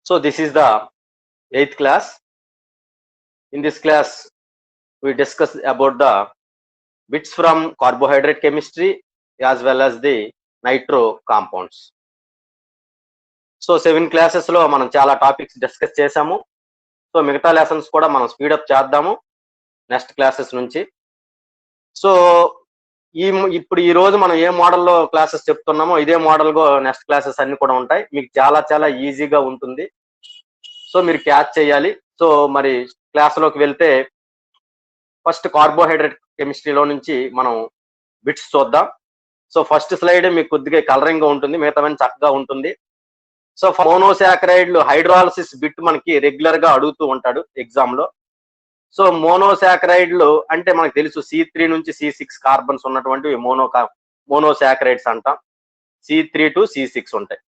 So this is the 8th class. In this class, we discuss about the bits from carbohydrate chemistry as well as the nitro compounds. So 7 క్లాసెస్లో మనం చాలా topics discuss చేసాము. So మిగతా lessons కూడా మనం speedup చేద్దాము next classes నుంచి. So ఇప్పుడు ఈ రోజు మనం ఏ మోడల్లో క్లాసెస్ చెప్తున్నామో ఇదే మోడల్గా నెక్స్ట్ క్లాసెస్ అన్ని కూడా ఉంటాయి. మీకు చాలా ఈజీగా ఉంటుంది. సో మీరు క్యాచ్ చేయాలి. సో మరి క్లాస్లోకి వెళ్తే ఫస్ట్ కార్బోహైడ్రేట్ కెమిస్ట్రీలో నుంచి మనం బిట్స్ చూద్దాం. సో ఫస్ట్ స్లైడ్ మీకు కొద్దిగా కలరింగ్ గా ఉంటుంది, మిగతావన్నీ చక్కగా ఉంటుంది. సో మోనోసాకరైడ్లు హైడ్రాలసిస్ బిట్ మనకి రెగ్యులర్ గా అడుగుతూ ఉంటాడు ఎగ్జామ్ లో. సో మోనోసాకరైడ్లు అంటే మనకు తెలుసు C3 నుంచి C6 కార్బన్స్ ఉన్నటువంటివి మోనోసాకరైడ్స్ అంటాం. C3 to C6 ఉంటాయి,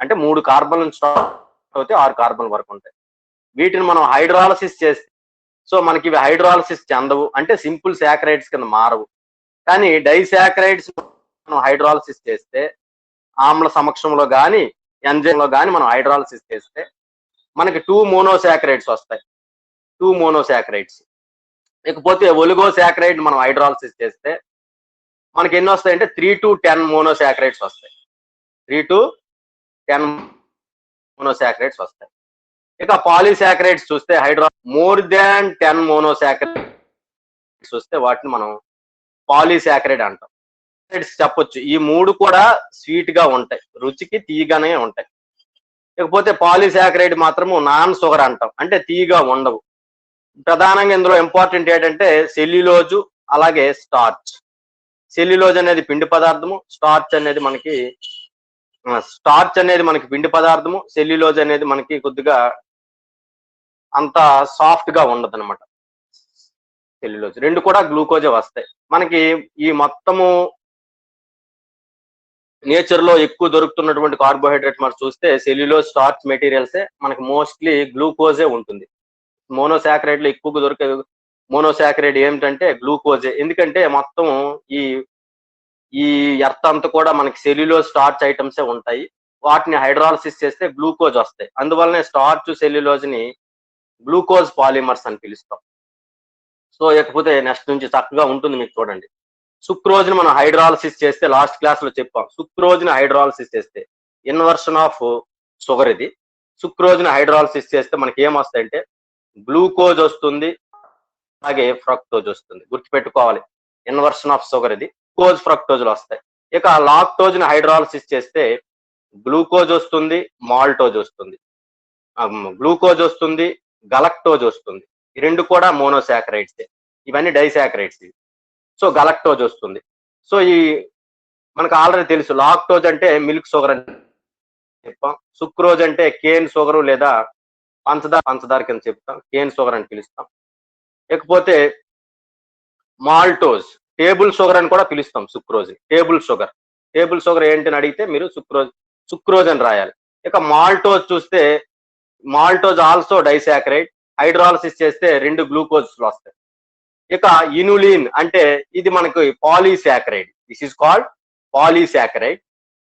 అంటే 3 కార్బన్ నుంచి అయితే 6 కార్బన్ వరకు ఉంటాయి. వీటిని మనం హైడ్రాలసిస్ చేస్తే సో మనకి ఇవి హైడ్రాలసిస్ చెందవు, అంటే సింపుల్ సాకరైడ్స్ కింద మారవు. కానీ డైసాకరైడ్స్ మనం హైడ్రాలసిస్ చేస్తే ఆమ్ల సమక్షంలో కానీ ఎంజైమ్ లో కానీ మనం హైడ్రాలసిస్ చేస్తే మనకి 2 మోనోసాకరైడ్స్ వస్తాయి. 2 మోనోసాకరైడ్స్. ఇకపోతే ఒలిగోసాకరైడ్ మనం హైడ్రాలసిస్ చేస్తే మనకి ఎన్ని వస్తాయంటే 3 to 10 మోనోసాకరైడ్స్ వస్తాయి. 3 to 10 మోనోసాకరైడ్స్ వస్తాయి. ఇక పాలీసాకరైడ్స్ చూస్తే మోర్ దాన్ 10 మోనోసాకరైడ్స్ వస్తే వాటిని మనం పాలీసాకరైడ్ అంటాం. చెప్పొచ్చు ఈ 3 కూడా స్వీట్ గా ఉంటాయి, రుచికి తీయగానే ఉంటాయి. ఇకపోతే పాలీసాకరైడ్ మాత్రము నాన్ షుగర్ అంటాం, అంటే తీయగా ఉండవు. ప్రధానంగా ఇందులో ఇంపార్టెంట్ ఏంటంటే సెల్యులోజు అలాగే స్టార్చ్. సెల్యులోజ్ అనేది పిండి పదార్థము, స్టార్చ్ అనేది మనకి పిండి పదార్థము, సెల్యులోజ్ అనేది మనకి కొద్దిగా అంత సాఫ్ట్ గా ఉండదు అనమాట. సెల్యులోజ్ రెండు కూడా గ్లూకోజే వస్తాయి. మనకి ఈ మొత్తము నేచర్ లో ఎక్కువ దొరుకుతున్నటువంటి కార్బోహైడ్రేట్ మనం చూస్తే సెల్యులోజ్ స్టార్చ్ మెటీరియల్సే మనకి మోస్ట్లీ గ్లూకోజే ఉంటుంది. మోనోసాకరైడ్ లో ఎక్కువగా దొరికే మోనోసాకరైడ్ ఏమిటంటే గ్లూకోజే. ఎందుకంటే మొత్తం ఈ ఎర్త్ అంతా కూడా మనకి సెల్యులోజ్ స్టార్చ్ ఐటమ్సే ఉంటాయి. వాటిని హైడ్రాలసిస్ చేస్తే గ్లూకోజ్ వస్తాయి. అందువల్లనే స్టార్చ్ సెల్యులోజ్ ని గ్లూకోజ్ పాలిమర్స్ అని పిలుస్తాం. సో ఇకపోతే నెక్స్ట్ నుంచి చక్కగా ఉంటుంది మీకు చూడండి. సుక్రోజ్ ని మనం హైడ్రాలసిస్ చేస్తే లాస్ట్ క్లాస్ లో చెప్పాం. సుక్రోజ్ ని హైడ్రాలసిస్ చేస్తే ఇన్వర్షన్ ఆఫ్ షుగర్ ఇది. సుక్రోజ్ ని హైడ్రాలసిస్ చేస్తే మనకి ఏమొస్తాయంటే గ్లూకోజ్ వస్తుంది, అలాగే ఫ్రక్టోజ్ వస్తుంది. గుర్తుపెట్టుకోవాలి, ఇన్వర్షన్ ఆఫ్ షుగర్ ఇది. గ్లూకోజ్ ఫ్రక్టోజ్లు వస్తాయి. ఇక లాక్టోజ్ ని హైడ్రాలసిస్ చేస్తే గ్లూకోజ్ వస్తుంది, మాల్టోజ్ వస్తుంది. గ్లూకోజ్ వస్తుంది, గలక్టోజ్ వస్తుంది. ఈ రెండు కూడా మోనోసాకరైడ్స్. ఇవన్నీ డైసాకరైడ్స్. సో గలక్టోజ్ వస్తుంది. సో మనకు ఆల్రెడీ తెలుసు లాక్టోజ్ అంటే మిల్క్ షుగర్ అని చెప్తాం. సుక్రోజ్ అంటే కేన్ షుగర్ లేదా పంచదార కింద చెప్తాం, కేన్ షుగర్ అని పిలుస్తాం. ఇకపోతే మాల్టోజ్ టేబుల్ షుగర్ అని కూడా పిలుస్తాం. సుక్రోజ్ టేబుల్ షుగర్ ఏంటని అడిగితే మీరు సుక్రోజ్ అని రాయాలి. ఇక మాల్టోజ్ చూస్తే మాల్టోజ్ ఆల్సో డైసాకరైడ్. హైడ్రాలసిస్ చేస్తే 2 గ్లూకోజ్లు వస్తాయి. ఇక ఇనులిన్ అంటే ఇది మనకి polysaccharide. This is called polysaccharide.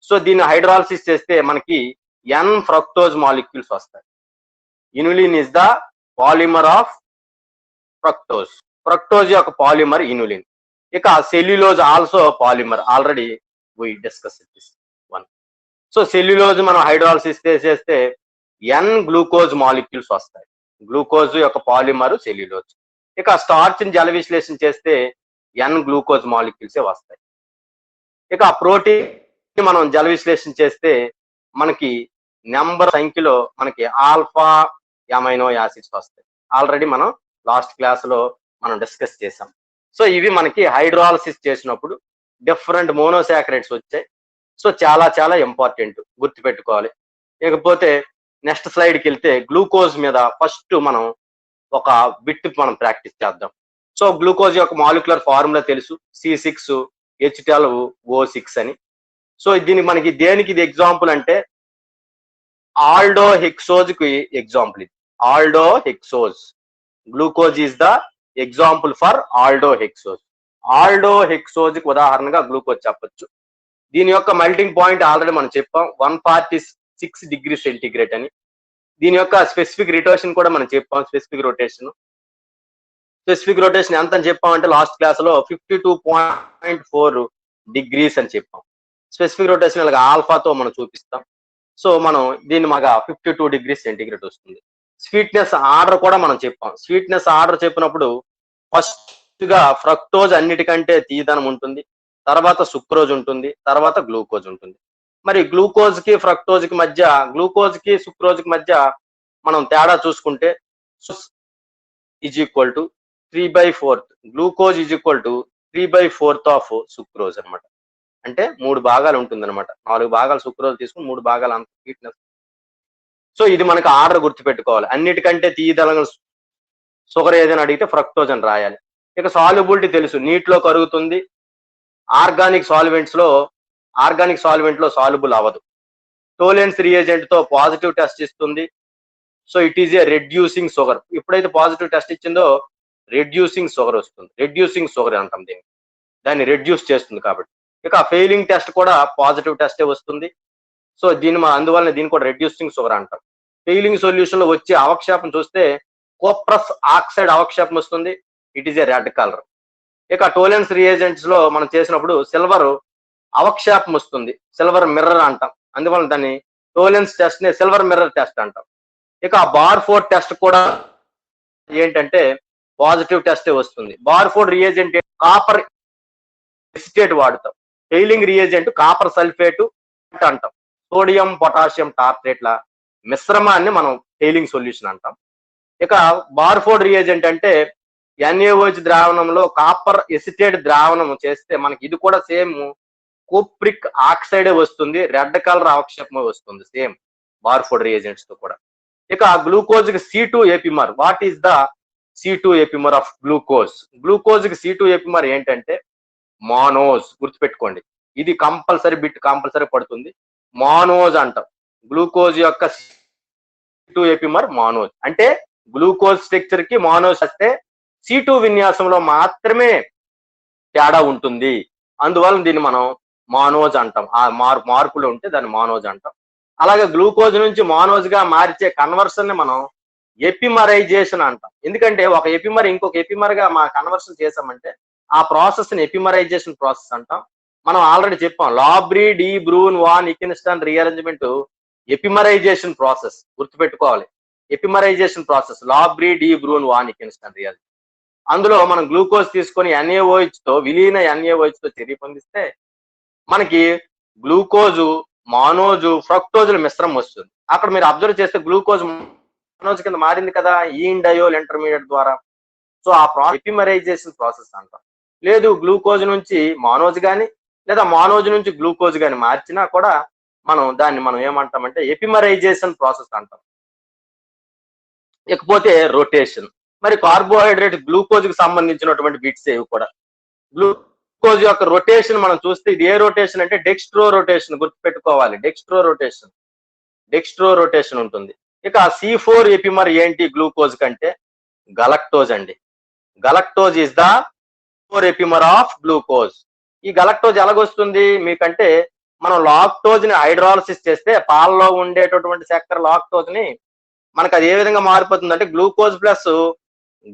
So దీన్ని హైడ్రాలసిస్ చేస్తే మనకి N ఫ్రక్టోజ్ మాలిక్యూల్స్ వస్తాయి. Inulin is the polymer of fructose. Fructose యొక్క పాలిమర్ ఇనులిన్. ఇక cellulose also polymer. Already we discuss this one. So cellulose మనం హైడ్రాలసిస్ చేస్తే N గ్లూకోజ్ మాలిక్యూల్స్ వస్తాయి. Glucose యొక్క పాలిమర్ సెల్యులోజ్. ఇక స్టార్చ్ ని జల విశ్లేషణ చేస్తే N గ్లూకోజ్ మాలిక్యూల్సే వస్తాయి. ఇక ప్రోటీన్ మనం జల విశ్లేషణ చేస్తే మనకి సంఖ్యలో మనకి ఆల్ఫా అమైనో యాసిడ్స్ వస్తాయి. ఆల్రెడీ మనం లాస్ట్ క్లాస్ లో మనం డిస్కస్ చేసాం. సో ఇవి మనకి హైడ్రాలసిస్ చేసినప్పుడు డిఫరెంట్ మోనోసాకరైడ్స్ వచ్చాయి. సో చాలా ఇంపార్టెంట్, గుర్తుపెట్టుకోవాలి. ఇకపోతే నెక్స్ట్ స్లైడ్కి వెళ్తే గ్లూకోజ్ మీద ఫస్ట్ మనం ఒక బిట్ మనం ప్రాక్టీస్ చేద్దాం. సో గ్లూకోజ్ యొక్క మాలిక్యులర్ ఫార్ములా తెలుసు, C6H12O6 అని. సో దీనికి మనకి దేనికి ఇది ఎగ్జాంపుల్ అంటే ఆల్డోహెక్సోజ్ కి ఎగ్జాంపుల్ ఇది. Aldohexose glucose is the example for aldohexose. Aldohexose కి ఉదాహరణగా గ్లూకోజ్ చెప్పొచ్చు. దీని యొక్క మెల్టింగ్ పాయింట్ ఆల్రెడీ మనం చెప్పాం 146 డిగ్రీ సెంటిగ్రేడ్ అని. దీని యొక్క స్పెసిఫిక్ రొటేషన్ కూడా మనం చెప్పాం. స్పెసిఫిక్ రొటేషన్ ఎంత అని చెప్పామంటే లాస్ట్ క్లాస్ లో 52.4 డిగ్రీస్ అని చెప్పాం. స్పెసిఫిక్ రొటేషన్ ఇలాగ ఆల్ఫాతో మనం చూపిస్తాం. సో మనం దీన్ని మాగా 52 డిగ్రీస్ సెంటిగ్రేడ్ వస్తుంది. స్వీట్నెస్ ఆర్డర్ కూడా మనం చెప్పాం. స్వీట్నెస్ ఆర్డర్ చెప్పినప్పుడు ఫస్ట్ గా ఫ్రక్టోజ్ అన్నిటికంటే తీయదనం ఉంటుంది, తర్వాత సుక్రోజ్ ఉంటుంది, తర్వాత గ్లూకోజ్ ఉంటుంది. మరి గ్లూకోజ్ కి ఫ్రక్టోజ్ కి మధ్య, గ్లూకోజ్ కి సుక్రోజ్ కి మధ్య మనం తేడా చూసుకుంటే is equal to 3/4 glucose is equal to 3/4 of sucrose అనమాట. అంటే 3 భాగాలు ఉంటుంది అనమాట. 4 భాగాలు సుక్రోజ్ తీసుకుని 3 భాగాలు అంత స్వీట్నెస్. సో ఇది మనకు ఆర్డర్ గుర్తుపెట్టుకోవాలి. అన్నిటికంటే తీయదనం షుగర్ ఏదైనా అడిగితే ఫ్రక్టోజ్ అని రాయాలి. ఇక సాల్యుబిలిటీ తెలుసు, నీటిలో కరుగుతుంది, ఆర్గానిక్ సాల్వెంట్ లో సాల్యుబుల్ అవ్వదు. టోలెన్స్ రియేజెంట్ తో పాజిటివ్ టెస్ట్ ఇస్తుంది. So it is a reducing sugar. ఎప్పుడైతే పాజిటివ్ టెస్ట్ ఇచ్చిందో రెడ్యూసింగ్ షుగర్ వస్తుంది. రెడ్యూసింగ్ షుగర్ అంటాం దీన్ని, దాన్ని రెడ్యూస్ చేస్తుంది కాబట్టి. ఇక ఫెయిలింగ్ టెస్ట్ కూడా పాజిటివ్ టెస్టే వస్తుంది. సో అందువల్ల దీన్ని కూడా రెడ్యూసింగ్ షుగర్ అంటాం. ఫెయిలింగ్ సొల్యూషన్ లో వచ్చే అవక్షేపం చూస్తే కోప్రస్ ఆక్సైడ్ అవక్షేపం వస్తుంది. It is a red colour. ఇక టోలెన్స్ రియేజెంట్స్ లో మనం చేసినప్పుడు సిల్వర్ అవక్షేపం వస్తుంది, సిల్వర్ మిర్రర్ అంటాం. అందువల్ల దాన్ని టోలెన్స్ టెస్ట్ ని సిల్వర్ మిర్రర్ టెస్ట్ అంటాం. ఇక బార్ఫోర్డ్ టెస్ట్ కూడా ఏంటంటే పాజిటివ్ టెస్టే వస్తుంది. బార్ఫోర్డ్ రియేజెంట్ కాపర్ ఎసిటేట్ వాడతాం. ఫెయిలింగ్ రియేజెంట్ కాపర్ సల్ఫేట్ అంటాం. సోడియం పొటాషియం టార్ట్రేట్ల మిశ్రమాన్ని మనం ఫెయిలింగ్ సొల్యూషన్ అంటాం. ఇక బార్ఫోర్డ్ రియేజెంట్ అంటే NaOH ద్రావణంలో కాపర్ ఎసిటేట్ ద్రావణం చేస్తే మనకి ఇది కూడా సేమ్ కోప్రిక్ ఆక్సైడే వస్తుంది, రెడ్ కలర్ అవక్షేపమే వస్తుంది, సేమ్ బార్ఫోర్డ్ రియేజెంట్స్ తో కూడా. ఇక గ్లూకోజ్ కి C2 epimer. What is the C2 epimer of glucose? Glucose కి C2 ఎపిమర్ ఏంటంటే మానోజ్. గుర్తుపెట్టుకోండి, ఇది కంపల్సరీ పడుతుంది. మానోజ్ అంటాం. గ్లూకోజ్ యొక్క C2 ఎపిమర్ మానోజ్. అంటే గ్లూకోజ్ స్ట్రక్చర్ కి మానోజ్ వస్తే C2 విన్యాసంలో మాత్రమే తేడా ఉంటుంది. అందువల్ల దీన్ని మనం మానోజ్ అంటాం. ఆ మార్పులు ఉంటే దాన్ని మానోజ్ అంటాం. అలాగే గ్లూకోజ్ నుంచి మానోజ్ గా మార్చే కన్వర్షన్ ని మనం ఎపిమరైజేషన్ అంటాం. ఎందుకంటే ఒక ఎపిమర్ ఇంకొక ఎపిమర్ గా కన్వర్షన్ చేసామంటే ఆ ప్రాసెస్ ని ఎపిమరైజేషన్ ప్రాసెస్ అంటాం. మనం ఆల్రెడీ చెప్పాం, Lobry, de Bruyn, van Ekenstein rearrangement epimerization process. గుర్తుపెట్టుకోవాలి, epimerization process Lobry, de Bruyn, van Ekenstein rearrangement. అందులో మనం గ్లూకోజ్ తీసుకొని NaOH తో విలీన NaOH తో చర్య పొందిస్తే మనకి గ్లూకోజు, మానోజు, ఫ్రక్టోజుల మిశ్రమం వస్తుంది. అక్కడ మీరు అబ్జర్వ్ చేస్తే గ్లూకోజ్ మానోజ్ కింద మారింది కదా ఈండయోల్ ఇంటర్మీడియట్ ద్వారా. సో ఆ ఎపిమరైజేషన్ ప్రాసెస్ అంటాం. లేదు గ్లూకోజ్ నుంచి మానోజ్ కానీ లేదా మానోజ్ నుంచి గ్లూకోజ్ కానీ మార్చినా కూడా దాన్ని ఏమంటామంటే ఎపిమరైజేషన్ ప్రాసెస్ అంటాం. ఇకపోతే రొటేషన్. మరి కార్బోహైడ్రేట్ గ్లూకోజ్ కి సంబంధించినటువంటి బిట్స్ ఏవి కూడా. గ్లూకోజ్ యొక్క రొటేషన్ మనం చూస్తే ఇది ఏ రొటేషన్ అంటే డెక్స్ట్రో రొటేషన్. గుర్తుపెట్టుకోవాలి, డెక్స్ట్రో రొటేషన్ ఉంటుంది. ఇక C4 ఎపిమర్ ఏంటి గ్లూకోజ్ కంటే? గలక్టోజ్ అండి. గలక్టోజ్ ఇస్ ద 4 ఎపిమర్ ఆఫ్ గ్లూకోజ్. ఈ గలక్టోజ్ ఎలాగొస్తుంది మీకంటే, మనం లాక్టోజ్ ని హైడ్రాలసిస్ చేస్తే పాలలో ఉండేటటువంటి చక్కెర లాక్టోజ్ ని మనకు అది ఏ విధంగా మారిపోతుంది అంటే గ్లూకోజ్ ప్లస్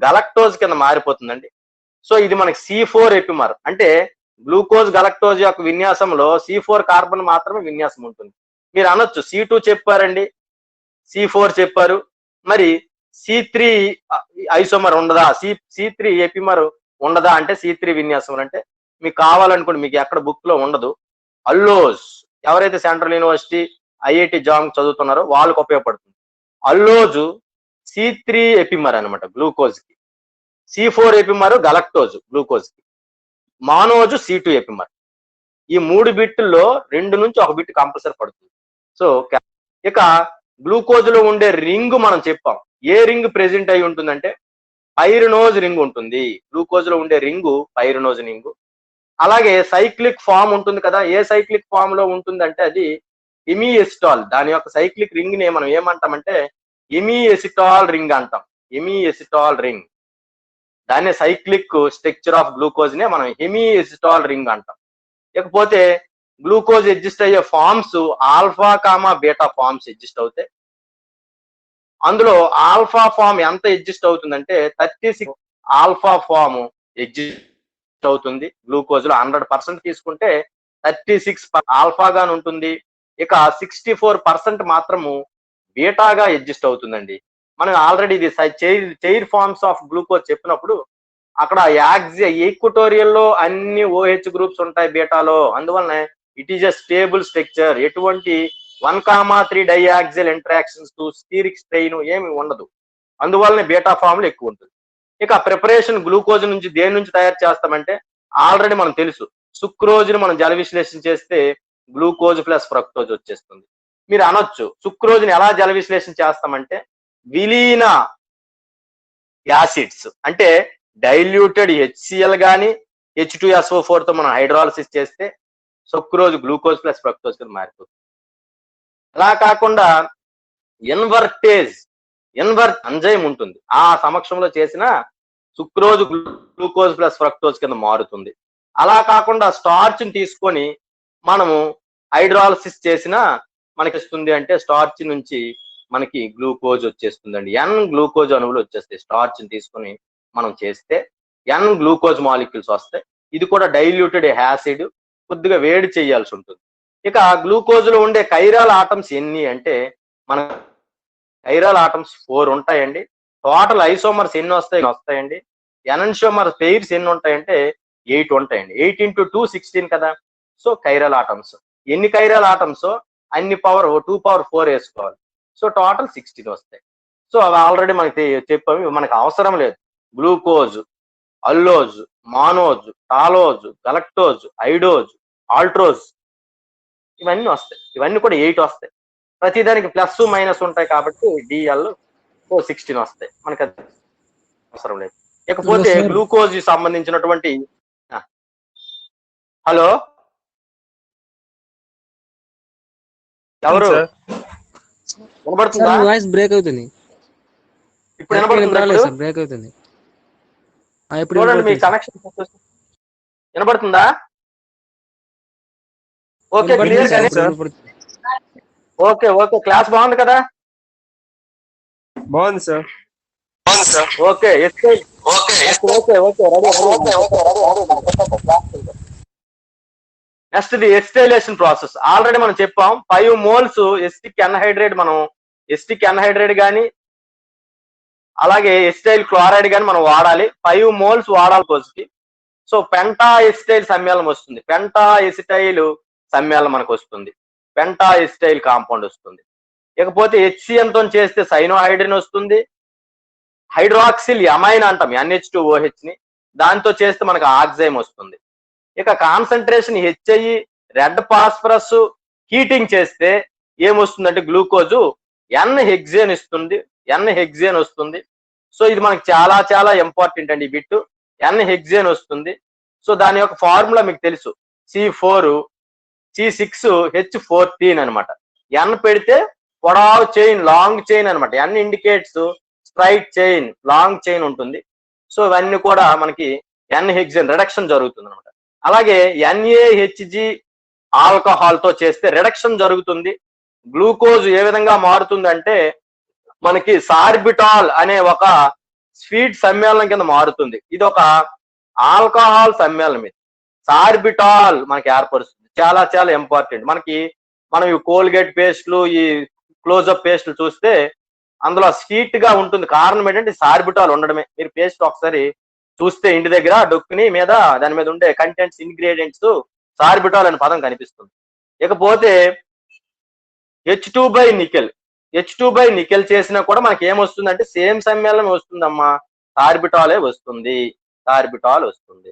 గలక్టోజ్ కింద మారిపోతుందండి. సో ఇది మనకి C4 ఎపిమర్. అంటే గ్లూకోజ్ గలక్టోజ్ యొక్క విన్యాసంలో C4 కార్బన్ మాత్రమే విన్యాసం ఉంటుంది. మీరు అనొచ్చు C2 చెప్పారండి, C4 చెప్పారు, మరి C3 ఐసోమర్ ఉండదా, C3 ఎపిమర్ ఉండదా అంటే C3 విన్యాసం అంటే మీకు కావాలనుకోండి, మీకు ఎక్కడ బుక్ లో ఉండదు. అల్లోజ్ ఎవరైతే సెంట్రల్ యూనివర్సిటీ IIT జామ్ చదువుతున్నారో వాళ్ళకి ఉపయోగపడుతుంది. అల్లోజు C3 ఎపిమర్ అనమాట గ్లూకోజ్ కి. C4 ఎపిమర్ గలక్టోజ్ గ్లూకోజ్ కి. మానోజు C2 ఎపిమర్. ఈ 3 బిట్లలో 2 నుంచి 1 బిట్ కంపల్సరీ పడుతుంది. సో ఇక గ్లూకోజ్ లో ఉండే రింగ్ మనం చెప్పాం. ఏ రింగ్ ప్రెజెంట్ అయి ఉంటుందంటే పైరినోజ్ రింగ్ ఉంటుంది. గ్లూకోజ్ లో ఉండే రింగు పైరినోజ్ రింగు. అలాగే సైక్లిక్ ఫామ్ ఉంటుంది కదా, ఏ సైక్లిక్ ఫామ్ లో ఉంటుందంటే అది ఎమిఎసిటాల్. దాని యొక్క సైక్లిక్ రింగ్ ని మనం ఏమంటామంటే ఎమిఎసిటాల్ రింగ్ అంటాం. Hemiacetal ring. దాన్ని సైక్లిక్ స్ట్రక్చర్ ఆఫ్ గ్లూకోజ్ నే మనం ఎమిఎసిటాల్ రింగ్ అంటాం. ఇకపోతే గ్లూకోజ్ ఎగ్జిస్ట్ అయ్యే forms alpha comma beta forms exist అవుతాయి. అందులో ఆల్ఫా ఫామ్ ఎంత ఎగ్జిస్ట్ అవుతుందంటే 36 ఆల్ఫా ఫామ్ ఎగ్జిస్ట్ అవుతుంది గ్లూకోజ్ లో. 100% తీసుకుంటే 36 ఆల్ఫాగాను ఉంటుంది. ఇక 64% మాత్రము బీటాగా ఎగ్జిస్ట్ అవుతుందండి. మనం ఆల్రెడీ ఇది చైర్ ఫార్మ్స్ ఆఫ్ గ్లూకోజ్ చెప్పినప్పుడు అక్కడ ఈక్వటోరియల్ లో అన్ని ఓహెచ్ గ్రూప్స్ ఉంటాయి బీటాలో. అందువలన it is a stable structure. ఎటువంటి 1,3 డైయాక్సిల్ ఇంటరాక్షన్స్ టు స్టీరిక్ స్ట్రెయిన్ ఏమి ఉండదు. అందువలన బీటా ఫామ్ లో ఎక్కువ ఉంటుంది. ఇక ప్రిపరేషన్ గ్లూకోజ్ నుంచి దేని నుంచి తయారు చేస్తామంటే ఆల్రెడీ మనం తెలుసు, సుక్రోజ్ ని మనం జల విశ్లేషణ చేస్తే గ్లూకోజ్ ప్లస్ ఫ్రక్టోజ్ వచ్చేస్తుంది. మీరు అనొచ్చు సుక్రోజ్ని ఎలా జల విశ్లేషణ చేస్తామంటే విలీన యాసిడ్స్ అంటే డైల్యూటెడ్ హెచ్సిఎల్ కానీ H2SO4 తో మనం హైడ్రాలసిస్ చేస్తే సుక్రోజ్ గ్లూకోజ్ ప్లస్ ఫ్రక్టోజ్ కింద మారిపోతుంది. అలా కాకుండా ఇన్వర్ట్ ఎంజైమ్ ఉంటుంది, ఆ సమక్షంలో చేసిన సుక్రోజ్ గ్లూకోజ్ ప్లస్ ఫ్రక్టోజ్ కింద మారుతుంది. అలా కాకుండా స్టార్చ్ ని తీసుకొని మనము హైడ్రాలసిస్ చేసిన మనకి ఇస్తుంది అంటే స్టార్చ్ నుంచి మనకి గ్లూకోజ్ వచ్చేస్తుందండి. ఎన్ గ్లూకోజ్ అణువులు వచ్చేస్తాయి. స్టార్చ్ ని తీసుకొని మనం చేస్తే ఎన్ గ్లూకోజ్ మాలిక్యూల్స్ వస్తాయి. ఇది కూడా డైల్యూటెడ్ యాసిడ్, కొద్దిగా వేడి చేయాల్సి ఉంటుంది. ఇక గ్లూకోజ్ లో ఉండే కైరాల్ ఆటమ్స్ ఎన్ని అంటే మన కైరాల్ ఆటమ్స్ 4 ఉంటాయండి. టోటల్ ఐసోమర్స్ ఎన్ని వస్తాయండి. ఎనన్షియోమర్ పెయిర్స్ ఎన్ని ఉంటాయంటే 8 ఉంటాయండి. 8 × 2 16 కదా. సో కైరాల్ ఆటమ్స్ ఎన్ని కైరాల్ ఆటమ్స్ అన్ని పవర్ 2⁴ వేసుకోవాలి. సో టోటల్ 16 వస్తాయి. సో అవి ఆల్రెడీ మనకి చెప్పాము, మనకు అవసరం లేదు. గ్లూకోజ్, అల్లోజ్, మానోజ్, టాలోజ్, గలక్టోజ్, ఐడోజ్, ఆల్ట్రోజ్ ఇవన్నీ వస్తాయి. ఇవన్నీ కూడా 8 వస్తాయి. ప్రతిదానికి ప్లస్ మైనస్ ఉంటాయి కాబట్టి డిఎల్ 16 వస్తాయి. మనకి అవసరం లేదు. ఇకపోతే గ్లూకోజ్ సంబంధించినటువంటి హలో ఎవరు వినబడుతుందా? వాయిస్ బ్రేక్ అవుతుంది. ఇప్పుడు వినబడుతుందా? బ్రేక్ అవుతుంది. చూడండి మీ కనెక్షన్ వినబడుతుందా? ఓకే, క్లియర్ కానీ ఓకే ఓకే క్లాస్ బాగుంది కదా? బాగుంది sir. Okay next the acetylation process. Already మనం చెప్పాం 5 మోల్స్ ఎస్టిక్ ఎన్హైడ్రేట్, మనం ఎస్టిక్ ఎన్హైడ్రేట్ కానీ అలాగే ఎస్టైల్ క్లోరైడ్ కానీ మనం వాడాలి. 5 మోల్స్ వాడాలి కోసుకి. సో పెంటా ఎస్టైల్ సమ్మేళనం వస్తుంది, పెంటా ఎసిటైల్ సమ్మేళనం మనకు వస్తుంది, పెంటా ఎసిటైల్ కాంపౌండ్ వస్తుంది. ఇకపోతే HCN తో చేస్తే సైనోహైడ్రిన్ వస్తుంది, హైడ్రాక్సిల్ అమైన్ అంటాం NH2OH ని, దాంతో చేస్తే మనకు ఆక్సైమ్ వస్తుంది. ఇక concentration HI red phosphorus heating చేస్తే ఏమొస్తుందంటే గ్లూకోజ్ ఎన్ హెక్సేన్ ఇస్తుంది, ఎన్ హెక్సేన్ వస్తుంది. సో ఇది మనకి చాలా చాలా ఇంపార్టెంట్ అండి. ఈ బిట్ ఎన్ హెక్సేన్ వస్తుంది. సో దాని యొక్క ఫార్ములా మీకు తెలుసు, C4 C6 H14 అనమాట. ఎన్ పెడితే పొడవు చైన్, లాంగ్ చైన్ అనమాట. N indicates straight chain, long chain ఉంటుంది. సో ఇవన్నీ కూడా మనకి ఎన్ హెక్సేన్ రిడక్షన్ జరుగుతుంది అనమాట. అలాగే NaHG ఆల్కహాల్ తో చేస్తే రిడక్షన్ జరుగుతుంది. గ్లూకోజ్ ఏ విధంగా మారుతుందంటే మనకి సార్బిటాల్ అనే ఒక స్వీట్ సమ్మేళనం కింద మారుతుంది. ఇది ఒక ఆల్కహాల్ సమ్మేళనం. ఇది సార్బిటాల్ మనకి ఏర్పరుస్తుంది. చాలా చాలా ఇంపార్టెంట్. మనం ఈ కోల్గేట్ పేస్ట్లు, ఈ క్లోజప్ పేస్ట్లు చూస్తే అందులో స్వీట్ గా ఉంటుంది. కారణం ఏంటంటే సార్బిటాల్ ఉండడమే. మీరు పేస్ట్ ఒకసారి చూస్తే ఇంటి దగ్గర డొక్కుని మీద దాని మీద ఉండే కంటెంట్స్, ఇంగ్రీడియంట్స్ సార్బిటాల్ అనే పదం కనిపిస్తుంది. ఇకపోతే H2/నికెల్ చేసినా కూడా మనకి ఏమొస్తుందంటే సేమ్ సమ్మేళనం వస్తుందమ్మా, సార్బిటాలే వస్తుంది. సార్బిటాల్ వస్తుంది,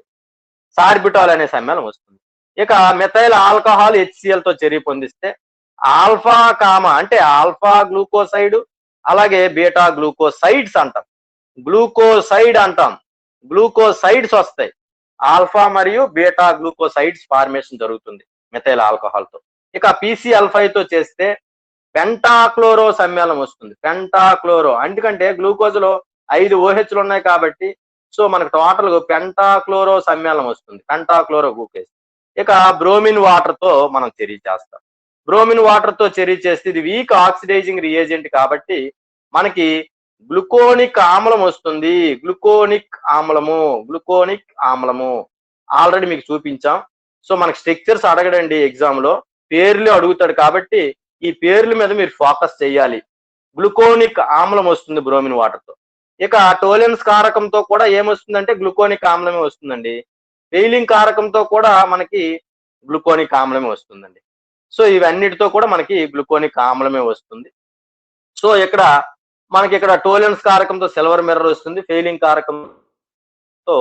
సార్బిటాల్ అనే సమ్మేళనం వస్తుంది. ఇక మెథైల్ ఆల్కహాల్ HCl తో చర్య పొందిస్తే ఆల్ఫా అంటే ఆల్ఫా గ్లూకోసైడ్, అలాగే బీటా గ్లూకోసైడ్స్ అంటాం, గ్లూకోసైడ్ అంటాం, గ్లూకోసైడ్స్ వస్తాయి. ఆల్ఫా మరియు బీటా గ్లూకోసైడ్స్ ఫార్మేషన్ జరుగుతుంది మెథైల్ ఆల్కహాల్ తో. ఇక PCl5 తో చేస్తే పెంటాక్లోరో సమ్మేళనం వస్తుంది. పెంటాక్లోరో ఎందుకంటే గ్లూకోజ్ లో 5 OHలు ఉన్నాయి కాబట్టి సో మనకు టోటల్ పెంటాక్లోరో సమ్మేళనం వస్తుంది, పెంటాక్లోరో గ్లూకేజ్. ఇక బ్రోమిన్ వాటర్ తో మనం చర్య చేస్తాం. బ్రోమిన్ వాటర్ తో చర్య చేస్తే ఇది వీక్ ఆక్సిడైజింగ్ రియేజెంట్ కాబట్టి మనకి గ్లూకోనిక్ ఆమ్లం వస్తుంది. గ్లూకోనిక్ ఆమ్లము ఆల్రెడీ మీకు చూపించాం. సో మనకి స్ట్రక్చర్స్ అడగడండి ఎగ్జామ్ లో, పేర్లు అడుగుతాడు కాబట్టి ఈ పేర్ల మీద మీరు ఫోకస్ చేయాలి. గ్లూకోనిక్ ఆమ్లం వస్తుంది బ్రోమిన్ వాటర్ తో. ఇక టోలెన్స్ కారకంతో కూడా ఏమొస్తుందంటే గ్లూకోనిక్ ఆమ్లమే వస్తుందండి. ఫెయిలింగ్ కారకంతో కూడా మనకి గ్లూకోనిక్ ఆమ్లమే వస్తుందండి. సో ఇవన్నిటితో కూడా మనకి గ్లూకోనిక్ ఆమ్లమే వస్తుంది. సో ఇక్కడ టోలెన్స్ కారకంతో సిల్వర్ మిర్రర్ వస్తుంది. ఫెయిలింగ్ కారకంతో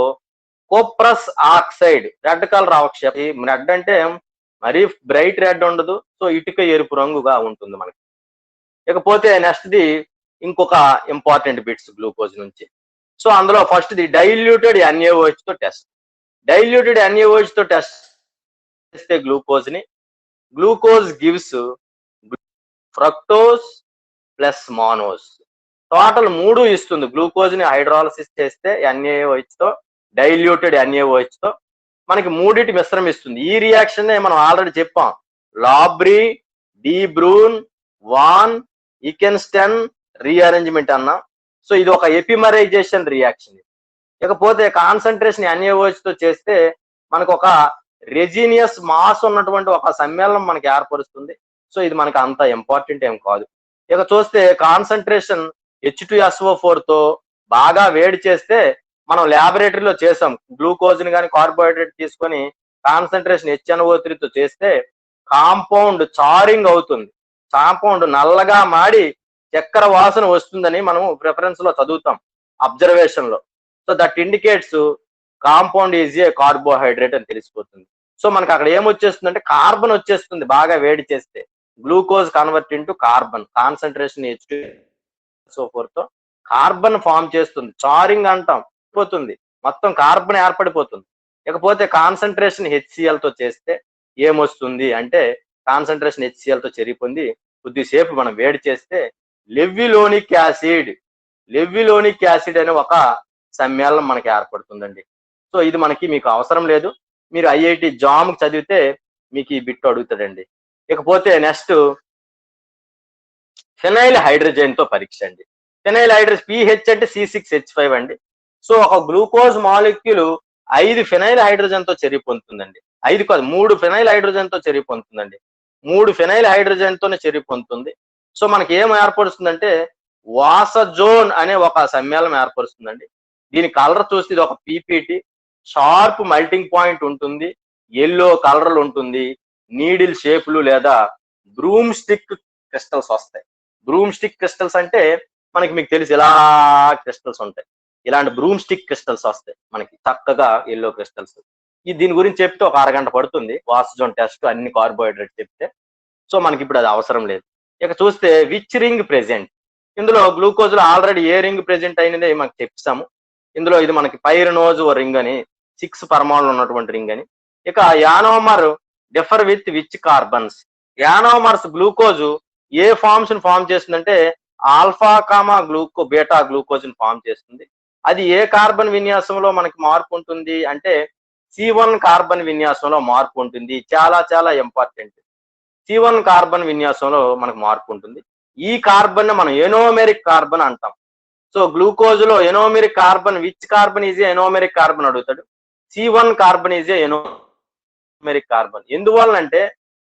కోప్రస్ ఆక్సైడ్, రెడ్ కలర్ అవక్షేపం. రెడ్ అంటే మరీ బ్రైట్ రెడ్ ఉండదు, సో ఇటుక ఎరుపు రంగుగా ఉంటుంది మనకి. ఇకపోతే నెక్స్ట్ ది ఇంకొక ఇంపార్టెంట్ బిట్స్ గ్లూకోజ్ నుంచి. సో అందులో ఫస్ట్ ది డైల్యూటెడ్ NaOH తో టెస్ట్. డైల్యూటెడ్ NaOH తో టెస్ట్ చేస్తే glucose gives fructose plus mannose, total 3 ఇస్తుంది. గ్లూకోజ్ ని హైడ్రాలసిస్ చేస్తే NaOH తో, డైల్యూటెడ్ NaOH తో మనకి 3 మిశ్రమం ఇస్తుంది. ఈ రియాక్షన్ మనం ఆల్రెడీ చెప్పాం, Lobry de Bruyn van ఈకెన్స్టన్ rearrangement అన్నాం. సో ఇది ఒక ఎపిమరైజేషన్ రియాక్షన్. ఇకపోతే కాన్సన్ట్రేషన్ NaOH తో చేస్తే మనకు ఒక రెజినియస్ మాస్ ఉన్నటువంటి ఒక సమ్మేళనం మనకి ఏర్పరుస్తుంది. సో ఇది మనకి అంత ఇంపార్టెంట్ ఏం కాదు. ఇక చూస్తే కాన్సన్ట్రేషన్ H2SO4 తో బాగా వేడి చేస్తే మనం ల్యాబొరేటరీలో చేసాం. గ్లూకోజ్ ని కానీ కార్బోహైడ్రేట్ తీసుకొని కాన్సన్ట్రేషన్ HNO3 తో చేస్తే కాంపౌండ్ చారింగ్ అవుతుంది. కాంపౌండ్ నల్లగా మాడి చక్కెర వాసన వస్తుందని మనం ప్రిఫరెన్స్ లో చదువుతాం, అబ్జర్వేషన్ లో. So that indicates compound is a carbohydrate అని తెలిసిపోతుంది. సో మనకి అక్కడ ఏమొచ్చేస్తుందంటే కార్బన్ వచ్చేస్తుంది బాగా వేడి చేస్తే. Glucose convert into carbon, concentration H2SO4 తో కార్బన్ ఫామ్ చేస్తుంది. చారింగ్ అంటాం, పోతుంది మొత్తం కార్బన్ ఏర్పడిపోతుంది. ఇకపోతే కాన్సన్ట్రేషన్ HCl తో చేస్తే ఏమొస్తుంది అంటే కాన్సన్ట్రేషన్ HCl తో చెరిపొంది కొద్దిసేపు మనం వేడి చేస్తే లెవ్విలోనిక్ యాసిడ్ అనే ఒక సమ్మేళనం మనకి ఏర్పడుతుందండి. సో ఇది మీకు అవసరం లేదు, మీరు IIT జామ్ చదివితే మీకు ఈ బిట్ అడుగుతాడండి. ఇకపోతే నెక్స్ట్ ఫినైల్ హైడ్రోజన్ తో పరీక్ష అండి. ఫినైల్ హైడ్రోజన్ pH అంటే C6H5 అండి. సో ఒక గ్లూకోజ్ మాలిక్యూల్ 5 ఫినైల్ హైడ్రోజన్ తో చర్య పొందుతుందండి. 5 కాదు, 3 ఫినైల్ హైడ్రోజన్ తో చర్య పొందుతుందండి. 3 ఫినైల్ హైడ్రోజన్ తోనే చర్య పొందుతుంది. సో మనకి ఏం ఏర్పరుస్తుందంటే వాసజోన్ అనే ఒక సమ్మేళనం ఏర్పరుస్తుందండి. దీని కలర్ చూస్తే ఇది ఒక PPT, షార్ప్ మెల్టింగ్ పాయింట్ ఉంటుంది, ఎల్లో కలర్ ఉంటుంది, నీడిల్ షేపులు లేదా బ్రూమ్ స్టిక్ క్రిస్టల్స్ వస్తాయి. బ్రూమ్ స్టిక్ క్రిస్టల్స్ అంటే మీకు తెలిసి ఇలా క్రిస్టల్స్ ఉంటాయి. ఇలాంటి బ్రూమ్ స్టిక్ క్రిస్టల్స్ వస్తాయి మనకి చక్కగా ఎల్లో క్రిస్టల్స్. దీని గురించి చెప్తే ఒక అరగంట పడుతుంది, వాసజోన్ టెస్ట్ అన్ని కార్బోహైడ్రేట్ చెప్తే. సో మనకి ఇప్పుడు అది అవసరం లేదు. ఇక చూస్తే విచ్ రింగ్ ప్రెజెంట్. ఇందులో గ్లూకోజ్ లో ఆల్రెడీ ఏ రింగ్ ప్రెజెంట్ అయినది మనకు చెప్తాము. ఇందులో ఇది మనకి పైరనోజ్ రింగ్ అని, 6 పరమాణులు ఉన్నటువంటి రింగ్ అని. ఇక anomer differ with which carbons. Anomers glucose ఏ ఫార్మ్స్ ని ఫామ్ చేస్తుందంటే ఆల్ఫా కామా బీటా గ్లూకోజ్ ని ఫామ్ చేస్తుంది. అది ఏ కార్బన్ విన్యాసంలో మనకి మార్పు ఉంటుంది అంటే C1 కార్బన్ విన్యాసంలో మార్పు ఉంటుంది. చాలా చాలా ఇంపార్టెంట్. C1 కార్బన్ విన్యాసంలో మనకు మార్పు ఉంటుంది. ఈ కార్బన్ మనం ఎనోమెరిక్ కార్బన్ అంటాం. సో గ్లూకోజ్ లో anomeric carbon, which carbon is anomeric carbon అడుగుతాడు. C1 carbon is anomeric carbon. ఎందువలనంటే